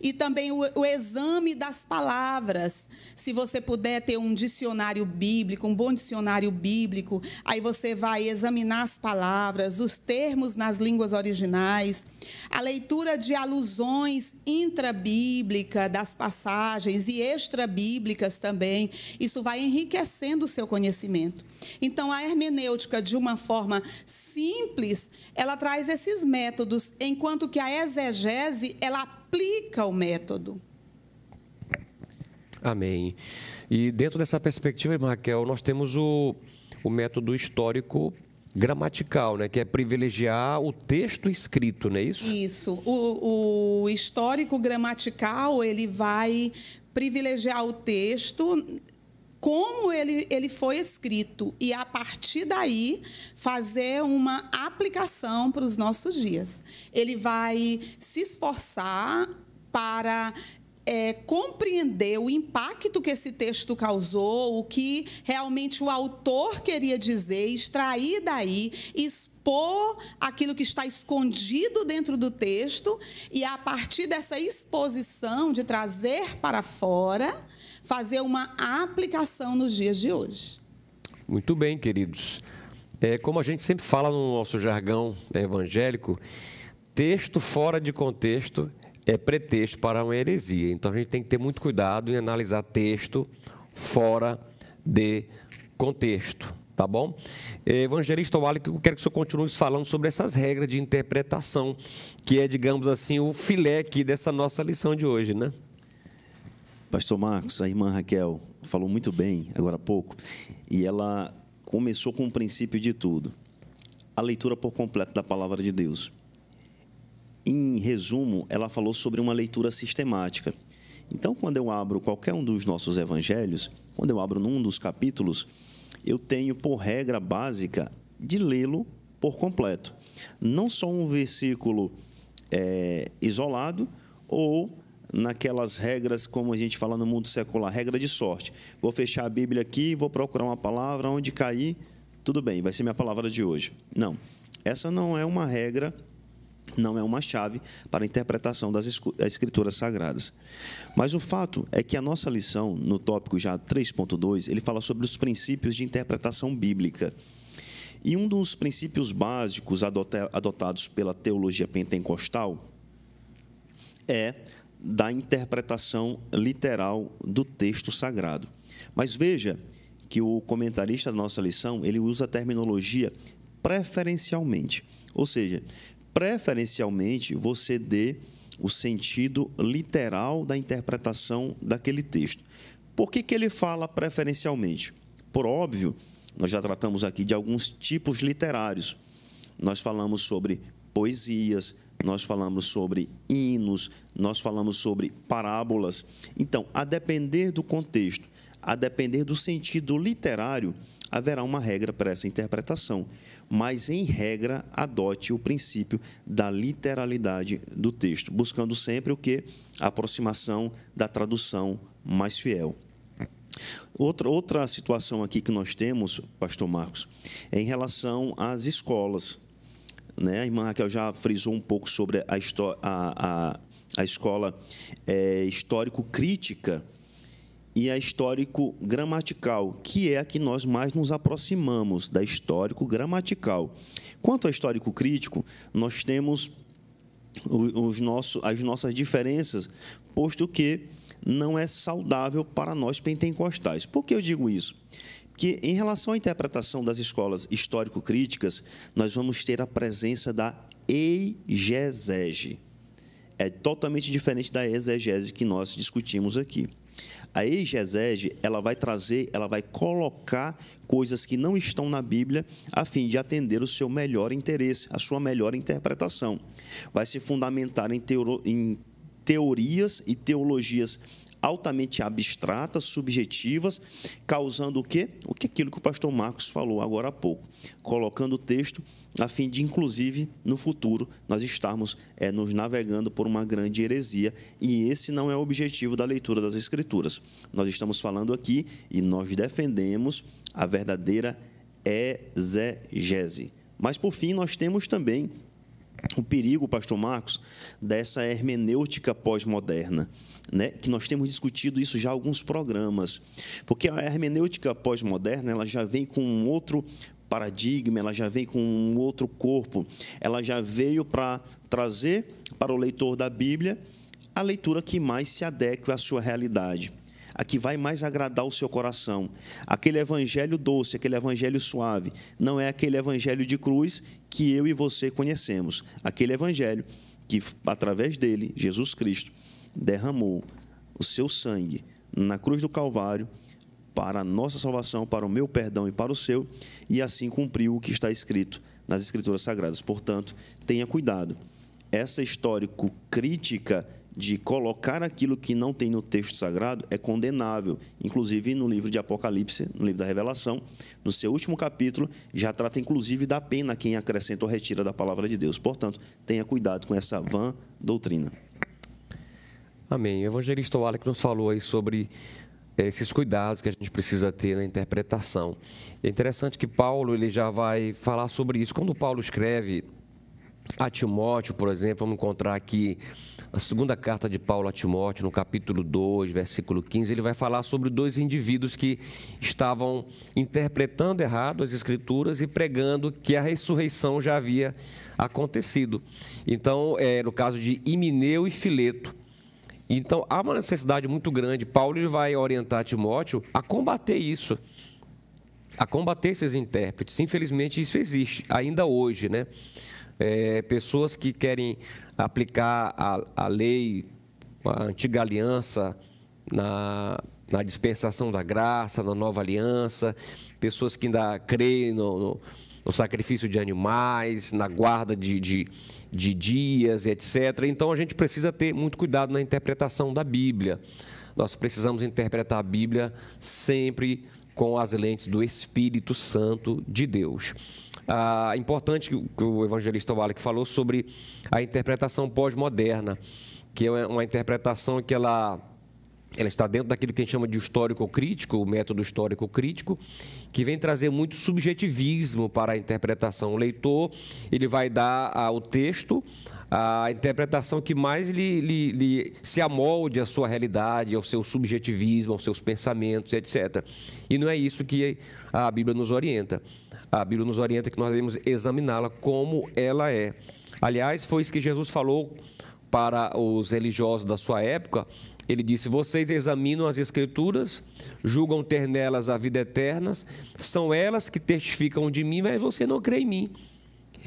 E também o exame das palavras. Se você puder ter um dicionário bíblico, um bom dicionário bíblico, aí você vai examinar as palavras, os termos nas línguas originais, a leitura de alusões intrabíblicas das passagens e extrabíblicas também. Isso vai enriquecendo o seu conhecimento. Então, a hermenêutica, de uma forma simples, ela traz esses métodos, enquanto que a exegese, ela aplica o método. Amém. E dentro dessa perspectiva, irmã Raquel, nós temos o método histórico gramatical, né, que é privilegiar o texto escrito, não é isso? Isso. O histórico gramatical, ele vai privilegiar o texto como ele foi escrito e, a partir daí, fazer uma aplicação para os nossos dias. Ele vai se esforçar para compreender o impacto que esse texto causou, o que realmente o autor queria dizer, extrair daí, expor aquilo que está escondido dentro do texto e, a partir dessa exposição, de trazer para fora, fazer uma aplicação nos dias de hoje. Muito bem, queridos. Como a gente sempre fala no nosso jargão evangélico, texto fora de contexto é pretexto para uma heresia. Então, a gente tem que ter muito cuidado em analisar texto fora de contexto, tá bom? Evangelista Wally, eu quero que o senhor continue falando sobre essas regras de interpretação, que é, digamos assim, o filé aqui dessa nossa lição de hoje, né? Pastor Marcos, a irmã Raquel falou muito bem agora há pouco, e ela começou com o princípio de tudo: a leitura por completo da palavra de Deus. Em resumo, ela falou sobre uma leitura sistemática. Então, quando eu abro qualquer um dos nossos evangelhos, quando eu abro num dos capítulos, eu tenho por regra básica de lê-lo por completo. Não só um versículo isolado ou naquelas regras, como a gente fala no mundo secular, regra de sorte. Vou fechar a Bíblia aqui, vou procurar uma palavra, onde cair, tudo bem, vai ser minha palavra de hoje. Não, essa não é uma regra, não é uma chave para a interpretação das Escrituras Sagradas. Mas o fato é que a nossa lição, no tópico já 3.2, ele fala sobre os princípios de interpretação bíblica. E um dos princípios básicos adotados pela teologia pentecostal é da interpretação literal do texto sagrado. Mas veja que o comentarista da nossa lição, ele usa a terminologia preferencialmente, ou seja, preferencialmente você dê o sentido literal da interpretação daquele texto. Por que ele fala preferencialmente? Por óbvio, nós já tratamos aqui de alguns tipos literários. Nós falamos sobre poesias, nós falamos sobre hinos, nós falamos sobre parábolas. Então, a depender do contexto, a depender do sentido literário, haverá uma regra para essa interpretação, mas, em regra, adote o princípio da literalidade do texto, buscando sempre o quê? A aproximação da tradução mais fiel. Outra situação aqui que nós temos, pastor Marcos, é em relação às escolas. A irmã Raquel já frisou um pouco sobre a escola histórico-crítica e a histórico-gramatical, que é a que nós mais nos aproximamos, da histórico-gramatical. Quanto ao histórico-crítico, nós temos as nossas diferenças, posto que não é saudável para nós pentecostais. Por que eu digo isso? Porque, em relação à interpretação das escolas histórico-críticas, nós vamos ter a presença da eigegese. É totalmente diferente da exegese que nós discutimos aqui. A eigegese, ela vai colocar coisas que não estão na Bíblia a fim de atender o seu melhor interesse, a sua melhor interpretação. Vai se fundamentar em teorias e teologias altamente abstratas, subjetivas, causando o quê? Aquilo que o pastor Marcos falou agora há pouco, colocando o texto a fim de, inclusive, no futuro, nós estarmos nos navegando por uma grande heresia, e esse não é o objetivo da leitura das Escrituras. Nós estamos falando aqui e nós defendemos a verdadeira exegese. Mas, por fim, nós temos também o perigo, pastor Marcos, dessa hermenêutica pós-moderna, né? Que nós temos discutido isso já há alguns programas, porque a hermenêutica pós-moderna ela já vem com um outro paradigma, ela já vem com um outro corpo, ela já veio para trazer para o leitor da Bíblia a leitura que mais se adequa à sua realidade, a que vai mais agradar o seu coração. Aquele evangelho doce, aquele evangelho suave, não é aquele evangelho de cruz que eu e você conhecemos. Aquele evangelho que, através dele, Jesus Cristo derramou o seu sangue na cruz do Calvário para a nossa salvação, para o meu perdão e para o seu, e assim cumpriu o que está escrito nas Escrituras Sagradas. Portanto, tenha cuidado. Essa histórico-crítica de colocar aquilo que não tem no texto sagrado é condenável. Inclusive, no livro de Apocalipse, no livro da Revelação, no seu último capítulo, já trata inclusive da pena a quem acrescenta ou retira da palavra de Deus. Portanto, tenha cuidado com essa vã doutrina. Amém. O evangelista Wallace nos falou aí sobre esses cuidados que a gente precisa ter na interpretação. É interessante que Paulo ele já vai falar sobre isso. Quando Paulo escreve a Timóteo, por exemplo, vamos encontrar aqui a segunda carta de Paulo a Timóteo, no capítulo 2, versículo 15, ele vai falar sobre dois indivíduos que estavam interpretando errado as Escrituras e pregando que a ressurreição já havia acontecido. Então, no caso de Himeneu e Fileto. Então, há uma necessidade muito grande. Paulo ele vai orientar Timóteo a combater isso, a combater esses intérpretes. Infelizmente, isso existe ainda hoje, né? Pessoas que querem aplicar a lei, a antiga aliança, na dispensação da graça, na nova aliança, pessoas que ainda creem no sacrifício de animais, na guarda de dias, etc. Então, a gente precisa ter muito cuidado na interpretação da Bíblia. Nós precisamos interpretar a Bíblia sempre com as lentes do Espírito Santo de Deus. Importante que o evangelista Wallace falou sobre a interpretação pós-moderna, que é uma interpretação que ela está dentro daquilo que a gente chama de histórico-crítico, o método histórico-crítico, que vem trazer muito subjetivismo para a interpretação. O leitor ele vai dar ao texto a interpretação que mais se amolde à sua realidade, ao seu subjetivismo, aos seus pensamentos, etc. E não é isso que a Bíblia nos orienta. A Bíblia nos orienta que nós devemos examiná-la como ela é. Aliás, foi isso que Jesus falou para os religiosos da sua época. Ele disse: vocês examinam as Escrituras, julgam ter nelas a vida eterna, são elas que testificam de mim, mas você não crê em mim.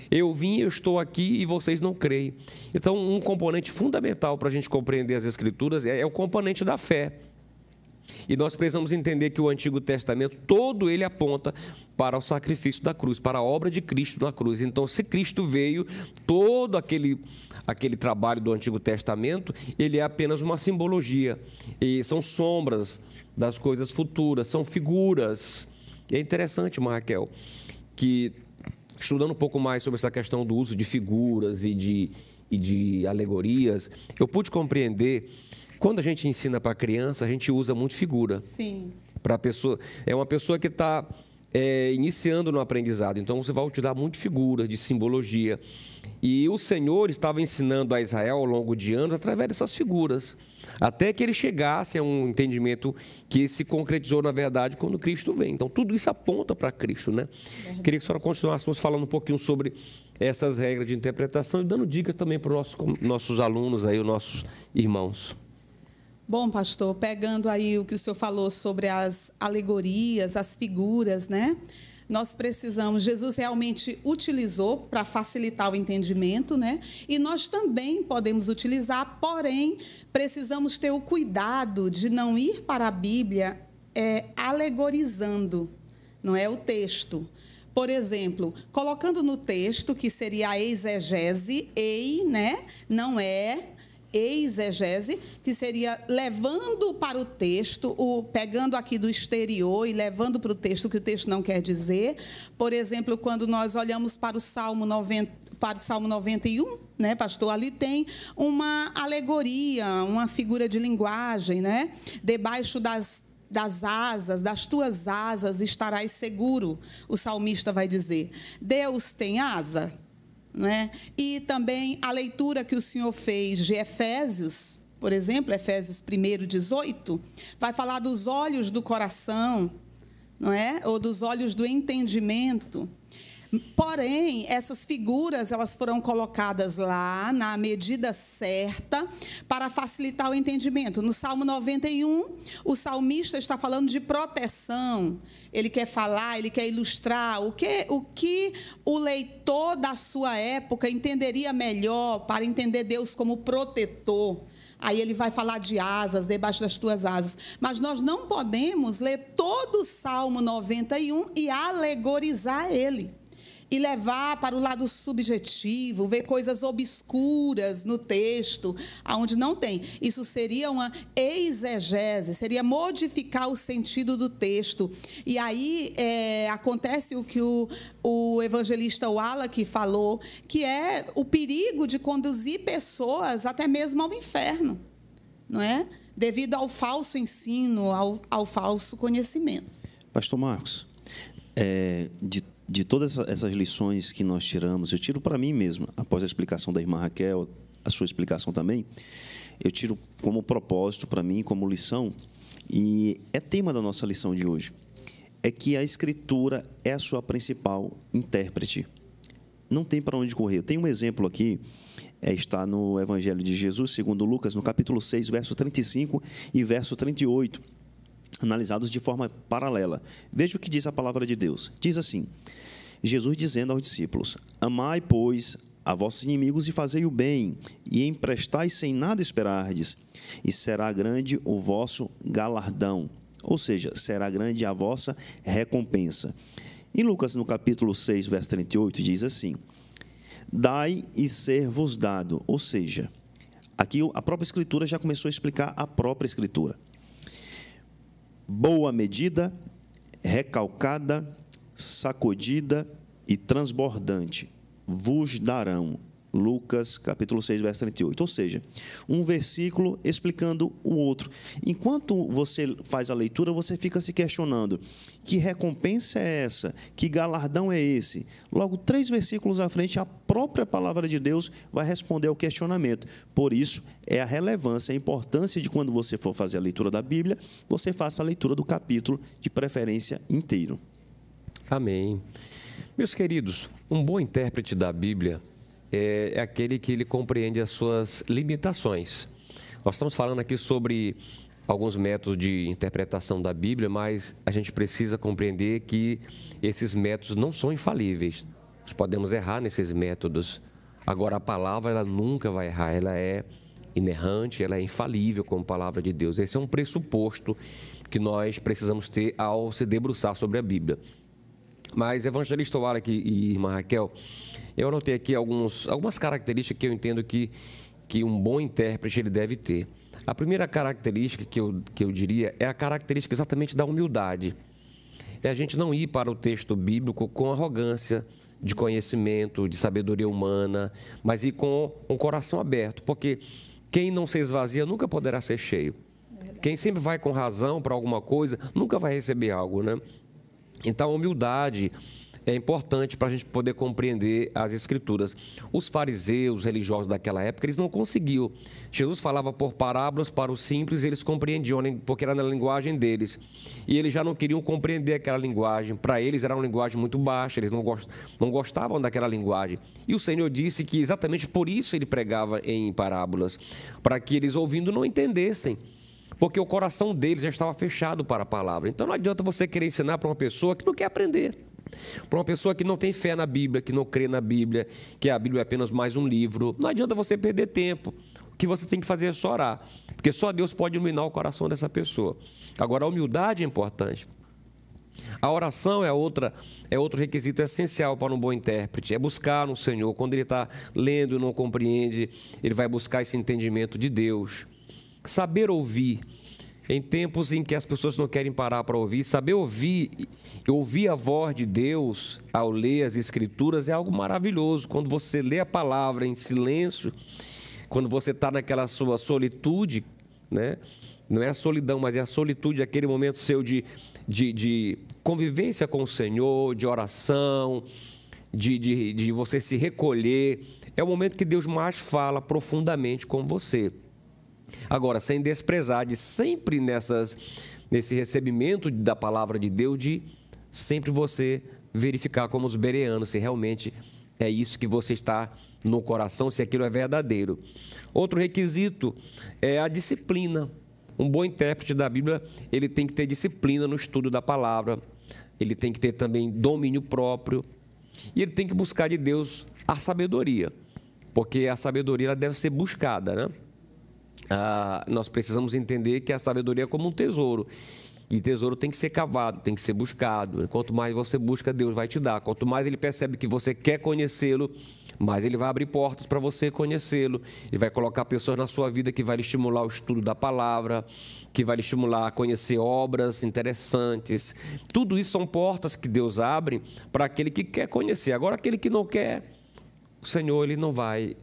Eu vim, eu estou aqui e vocês não creem. Então, um componente fundamental para a gente compreender as Escrituras é o componente da fé. E nós precisamos entender que o Antigo Testamento, todo ele aponta para o sacrifício da cruz, para a obra de Cristo na cruz. Então, se Cristo veio, todo aquele trabalho do Antigo Testamento, ele é apenas uma simbologia. E são sombras das coisas futuras, são figuras. E é interessante, Raquel, que estudando um pouco mais sobre essa questão do uso de figuras e de alegorias, eu pude compreender. Quando a gente ensina para a criança, a gente usa muito figura. Sim. Para a pessoa, é uma pessoa que está iniciando no aprendizado. Então, você vai utilizar muito figura, de simbologia. E o Senhor estava ensinando a Israel ao longo de anos através dessas figuras, até que ele chegasse a um entendimento que se concretizou, na verdade, quando Cristo vem. Então, tudo isso aponta para Cristo, né? Verdade. Queria que a senhora continuasse nos falando um pouquinho sobre essas regras de interpretação e dando dicas também para os nossos alunos, aí, os nossos irmãos. Bom, pastor, pegando aí o que o senhor falou sobre as alegorias, as figuras, né? Nós precisamos, Jesus realmente utilizou para facilitar o entendimento, né? E nós também podemos utilizar, porém, precisamos ter o cuidado de não ir para a Bíblia alegorizando, não é o texto. Por exemplo, colocando no texto, que seria a exegese, né? Não é exegese, que seria levando para o texto, pegando aqui do exterior e levando para o texto o que o texto não quer dizer. Por exemplo, quando nós olhamos para o Salmo 91, né, pastor? Ali tem uma alegoria, uma figura de linguagem, né? Debaixo das asas, das tuas asas estarás seguro, o salmista vai dizer. Deus tem asa, né? E também a leitura que o senhor fez de Efésios, por exemplo, Efésios 1:18, vai falar dos olhos do coração, não é? Ou dos olhos do entendimento. Porém, essas figuras, elas foram colocadas lá na medida certa para facilitar o entendimento. No Salmo 91, o salmista está falando de proteção. Ele quer falar, ele quer ilustrar o que o leitor da sua época entenderia melhor para entender Deus como protetor. Aí ele vai falar de asas, debaixo das tuas asas. Mas nós não podemos ler todo o Salmo 91 e alegorizar ele. E levar para o lado subjetivo, ver coisas obscuras no texto, onde não tem. Isso seria uma exegese, seria modificar o sentido do texto. E aí acontece o que o evangelista Wallach falou, que é o perigo de conduzir pessoas até mesmo ao inferno, não é? Devido ao falso ensino, ao falso conhecimento. Pastor Marcos, de todas essas lições que nós tiramos, eu tiro para mim mesmo, após a explicação da irmã Raquel, a sua explicação também, eu tiro como propósito para mim, como lição, e é tema da nossa lição de hoje, é que a Escritura é a sua principal intérprete. Não tem para onde correr. Eu tenho um exemplo aqui, está no Evangelho de Jesus, segundo Lucas, no capítulo 6, verso 35 e verso 38, analisados de forma paralela. Veja o que diz a palavra de Deus. Diz assim: Jesus dizendo aos discípulos: amai, pois, a vossos inimigos e fazei o bem, e emprestai sem nada esperardes, e será grande o vosso galardão, ou seja, será grande a vossa recompensa. Em Lucas, no capítulo 6, verso 38, diz assim: dai e ser-vos dado, ou seja, aqui a própria Escritura já começou a explicar a própria Escritura. Boa medida, recalcada, sacudida e transbordante vos darão. Lucas, capítulo 6, verso 38. Ou seja, um versículo explicando o outro. Enquanto você faz a leitura, você fica se questionando: que recompensa é essa? Que galardão é esse? Logo, 3 versículos à frente, a própria palavra de Deus vai responder ao questionamento. Por isso, é a relevância, a importância de, quando você for fazer a leitura da Bíblia, você faça a leitura do capítulo, de preferência, inteiro. Amém. Meus queridos, um bom intérprete da Bíblia é aquele que ele compreende as suas limitações. Nós estamos falando aqui sobre alguns métodos de interpretação da Bíblia, mas a gente precisa compreender que esses métodos não são infalíveis. Nós podemos errar nesses métodos. Agora, a palavra, ela nunca vai errar. Ela é inerrante, ela é infalível como palavra de Deus. Esse é um pressuposto que nós precisamos ter ao se debruçar sobre a Bíblia. Mas, evangelista Wallach e irmã Raquel, eu anotei aqui algumas características que eu entendo que um bom intérprete ele deve ter. A primeira característica que eu diria é a característica exatamente da humildade. É a gente não ir para o texto bíblico com arrogância de conhecimento, de sabedoria humana, mas ir com um coração aberto, porque quem não se esvazia nunca poderá ser cheio. Quem sempre vai com razão para alguma coisa nunca vai receber algo, né? Então, a humildade é importante para a gente poder compreender as Escrituras. Os fariseus, os religiosos daquela época, eles não conseguiam. Jesus falava por parábolas para os simples, e eles compreendiam, porque era na linguagem deles. E eles já não queriam compreender aquela linguagem. Para eles era uma linguagem muito baixa, eles não gostavam daquela linguagem. E o Senhor disse que exatamente por isso ele pregava em parábolas, para que eles, ouvindo, não entendessem. Porque o coração deles já estava fechado para a palavra. Então não adianta você querer ensinar para uma pessoa que não quer aprender. Para uma pessoa que não tem fé na Bíblia, que não crê na Bíblia, que a Bíblia é apenas mais um livro. Não adianta você perder tempo. O que você tem que fazer é só orar. Porque só Deus pode iluminar o coração dessa pessoa. Agora, a humildade é importante. A oração é outro requisito essencial para um bom intérprete. É buscar no Senhor. Quando ele está lendo e não compreende, ele vai buscar esse entendimento de Deus. Saber ouvir. Em tempos em que as pessoas não querem parar para ouvir, saber ouvir a voz de Deus ao ler as Escrituras é algo maravilhoso. Quando você lê a palavra em silêncio, quando você está naquela sua solitude, né? Não é a solidão, mas é a solitude, aquele momento seu de convivência com o Senhor, de oração, de você se recolher. É o momento que Deus mais fala profundamente com você. Agora, sem desprezar de sempre nesse recebimento da palavra de Deus, de sempre você verificar como os bereanos, se realmente é isso que você está no coração, se aquilo é verdadeiro. Outro requisito é a disciplina. Um bom intérprete da Bíblia, ele tem que ter disciplina no estudo da palavra, ele tem que ter também domínio próprio, e ele tem que buscar de Deus a sabedoria, porque a sabedoria ela deve ser buscada, né? Nós precisamos entender que a sabedoria é como um tesouro, e tesouro tem que ser cavado, tem que ser buscado. Quanto mais você busca, Deus vai te dar. Quanto mais ele percebe que você quer conhecê-lo, mais ele vai abrir portas para você conhecê-lo. Ele vai colocar pessoas na sua vida que vai lhe estimular o estudo da palavra, que vai lhe estimular a conhecer obras interessantes. Tudo isso são portas que Deus abre para aquele que quer conhecer. Agora, aquele que não quer, o Senhor ele não vai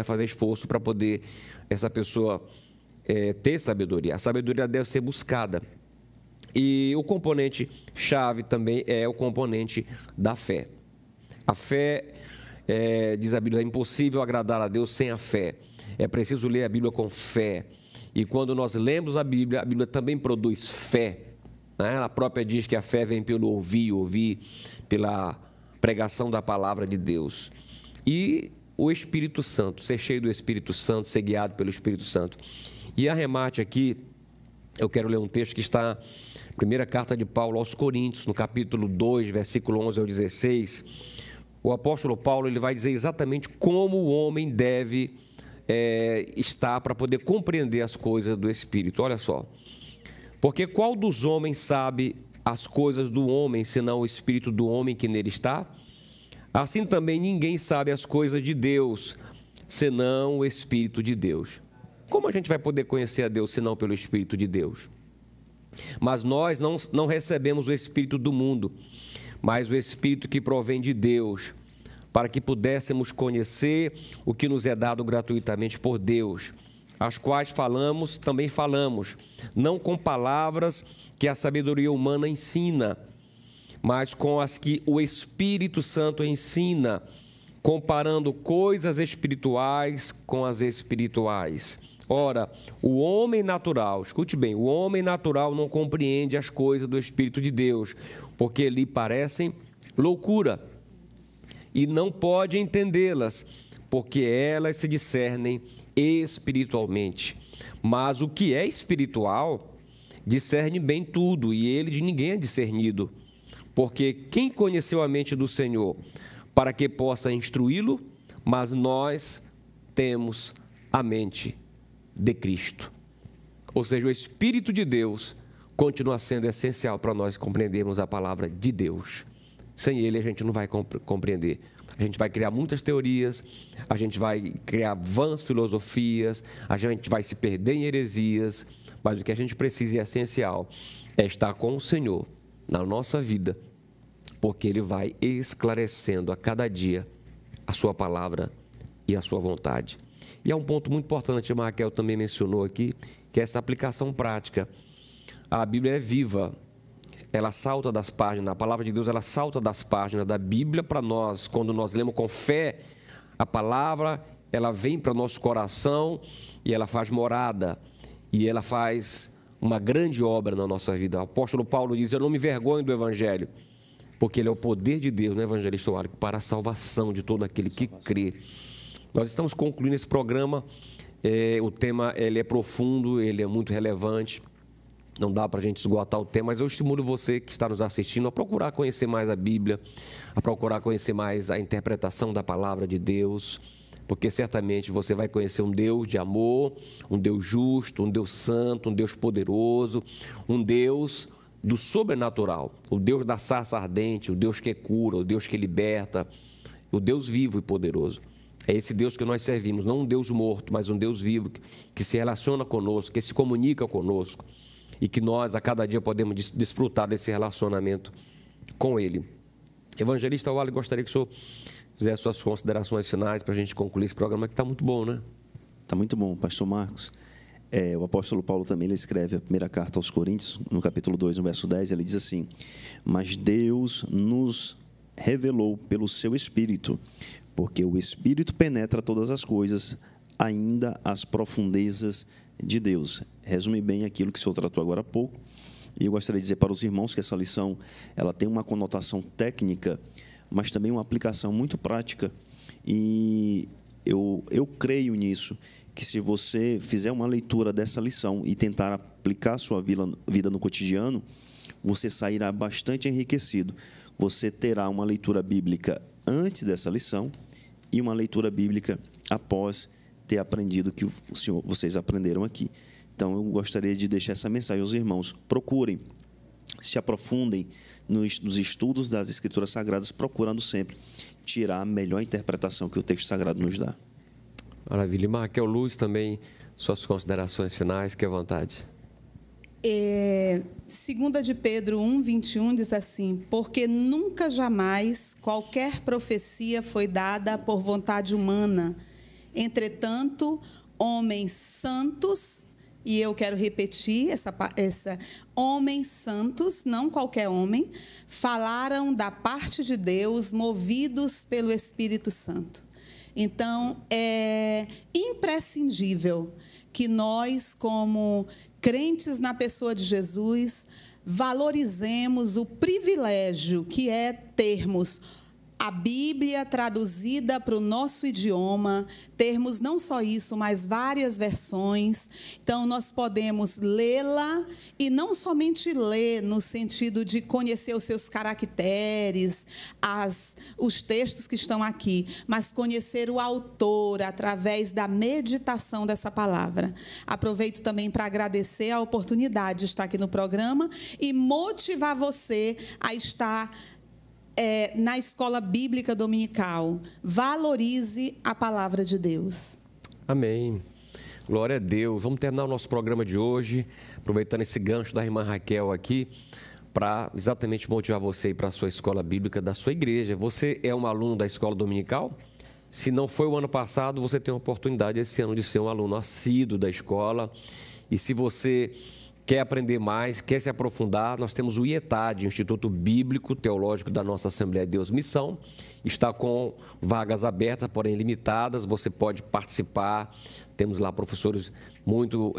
fazer esforço para poder essa pessoa ter sabedoria. A sabedoria deve ser buscada. E o componente chave também é o componente da fé. A fé, diz a Bíblia, é impossível agradar a Deus sem a fé. É preciso ler a Bíblia com fé. E quando nós lemos a Bíblia também produz fé, né? Ela própria diz que a fé vem pelo ouvir pela pregação da palavra de Deus. E o Espírito Santo, ser cheio do Espírito Santo, ser guiado pelo Espírito Santo. E arremate aqui, eu quero ler um texto que está na primeira carta de Paulo aos Coríntios, no capítulo 2, versículo 11 ao 16. O apóstolo Paulo ele vai dizer exatamente como o homem deve estar para poder compreender as coisas do Espírito. Olha só. Porque qual dos homens sabe as coisas do homem, senão o Espírito do homem que nele está? Assim também ninguém sabe as coisas de Deus, senão o Espírito de Deus. Como a gente vai poder conhecer a Deus, senão pelo Espírito de Deus? Mas nós não recebemos o Espírito do mundo, mas o Espírito que provém de Deus, para que pudéssemos conhecer o que nos é dado gratuitamente por Deus, as quais também falamos, não com palavras que a sabedoria humana ensina, mas com as que o Espírito Santo ensina, comparando coisas espirituais com as espirituais. Ora, o homem natural, escute bem, o homem natural não compreende as coisas do Espírito de Deus, porque lhe parecem loucura, e não pode entendê-las, porque elas se discernem espiritualmente. Mas o que é espiritual, discerne bem tudo, e ele de ninguém é discernido. Porque quem conheceu a mente do Senhor para que possa instruí-lo? Mas nós temos a mente de Cristo. Ou seja, o Espírito de Deus continua sendo essencial para nós compreendermos a palavra de Deus. Sem ele a gente não vai compreender. A gente vai criar muitas teorias, a gente vai criar vãs filosofias, a gente vai se perder em heresias, mas o que a gente precisa e é essencial é estar com o Senhor na nossa vida, porque ele vai esclarecendo a cada dia a sua palavra e a sua vontade. E há um ponto muito importante, a Raquel também mencionou aqui, que é essa aplicação prática. A Bíblia é viva, ela salta das páginas, a palavra de Deus ela salta das páginas da Bíblia para nós. Quando nós lemos com fé a palavra, ela vem para o nosso coração e ela faz morada, e ela faz uma grande obra na nossa vida. O apóstolo Paulo diz, eu não me vergonho do Evangelho, porque ele é o poder de Deus, no evangelista Wallach, para a salvação de todo aquele que crê. Nós estamos concluindo esse programa, o tema ele é profundo, ele é muito relevante, não dá para a gente esgotar o tema, mas eu estimulo você que está nos assistindo a procurar conhecer mais a Bíblia, a procurar conhecer mais a interpretação da palavra de Deus, porque certamente você vai conhecer um Deus de amor, um Deus justo, um Deus santo, um Deus poderoso, um Deus do sobrenatural, o Deus da sarça ardente, o Deus que cura, o Deus que liberta, o Deus vivo e poderoso. É esse Deus que nós servimos, não um Deus morto, mas um Deus vivo que se relaciona conosco, que se comunica conosco e que nós a cada dia podemos desfrutar desse relacionamento com Ele. Evangelista Wallace, gostaria que o senhor fizesse suas considerações finais para a gente concluir esse programa, que está muito bom, né? Está muito bom, pastor Marcos. O apóstolo Paulo também ele escreve a primeira carta aos Coríntios, no capítulo 2, no verso 10, ele diz assim: mas Deus nos revelou pelo seu Espírito, porque o Espírito penetra todas as coisas, ainda as profundezas de Deus. Resume bem aquilo que o senhor tratou agora há pouco. E eu gostaria de dizer para os irmãos que essa lição ela tem uma conotação técnica, mas também uma aplicação muito prática. E eu creio nisso, que se você fizer uma leitura dessa lição e tentar aplicar a sua vida no cotidiano, você sairá bastante enriquecido. Você terá uma leitura bíblica antes dessa lição e uma leitura bíblica após ter aprendido o que vocês aprenderam aqui. Então, eu gostaria de deixar essa mensagem aos irmãos. Procurem, se aprofundem nos estudos das Escrituras Sagradas, procurando sempre tirar a melhor interpretação que o texto sagrado nos dá. Maravilha. E Raquel Luz, também, suas considerações finais, que à vontade. 2 de Pedro 1, 21 diz assim: porque nunca jamais qualquer profecia foi dada por vontade humana. Entretanto, homens santos, e eu quero repetir essa homens santos, não qualquer homem, falaram da parte de Deus, movidos pelo Espírito Santo. Então, é imprescindível que nós, como crentes na pessoa de Jesus, valorizemos o privilégio que é termos a Bíblia traduzida para o nosso idioma, termos não só isso, mas várias versões. Então, nós podemos lê-la e não somente ler no sentido de conhecer os seus caracteres, os textos que estão aqui, mas conhecer o autor através da meditação dessa palavra. Aproveito também para agradecer a oportunidade de estar aqui no programa e motivar você a estar na escola bíblica dominical. Valorize a palavra de Deus. Amém. Glória a Deus. Vamos terminar o nosso programa de hoje, aproveitando esse gancho da irmã Raquel aqui, para exatamente motivar você a ir para a sua escola bíblica da sua igreja. Você é um aluno da escola dominical? Se não foi o ano passado, você tem a oportunidade esse ano de ser um aluno assíduo da escola. E se você quer aprender mais, quer se aprofundar, nós temos o IETAD, Instituto Bíblico Teológico da nossa Assembleia de Deus Missão. Está com vagas abertas, porém limitadas, você pode participar. Temos lá professores muito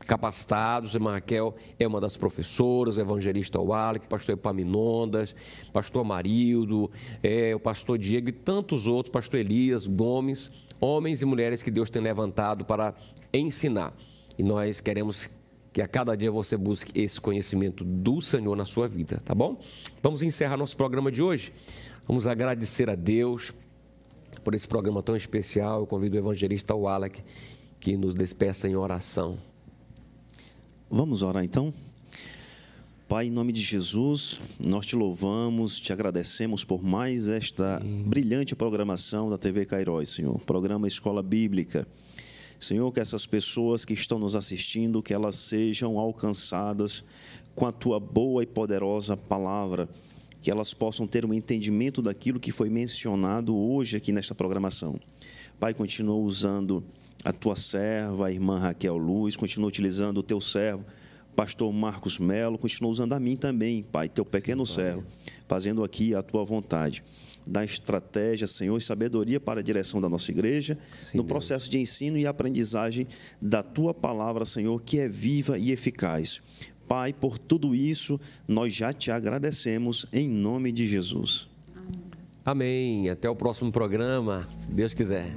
capacitados. A irmã Raquel é uma das professoras, o evangelista Wallace, o pastor Epaminondas, pastor Amarildo, o pastor Diego e tantos outros, pastor Elias Gomes, homens e mulheres que Deus tem levantado para ensinar. E nós queremos que a cada dia você busque esse conhecimento do Senhor na sua vida, tá bom? Vamos encerrar nosso programa de hoje. Vamos agradecer a Deus por esse programa tão especial. Eu convido o evangelista Wallace que nos despeça em oração. Vamos orar então? Pai, em nome de Jesus, nós te louvamos, te agradecemos por mais esta brilhante programação da TV Cairóis, Senhor. Programa Escola Bíblica. Senhor, que essas pessoas que estão nos assistindo, que elas sejam alcançadas com a Tua boa e poderosa palavra, que elas possam ter um entendimento daquilo que foi mencionado hoje aqui nesta programação. Pai, continua usando a Tua serva, a irmã Raquel Luz, continua utilizando o Teu servo, pastor Marcos Melo, continua usando a mim também, Pai, Teu pequeno servo, fazendo aqui a Tua vontade. Dá estratégia, Senhor, e sabedoria para a direção da nossa igreja, no processo de ensino e aprendizagem da Tua palavra, Senhor, que é viva e eficaz. Pai, por tudo isso, nós já te agradecemos, em nome de Jesus. Amém. Até o próximo programa, se Deus quiser.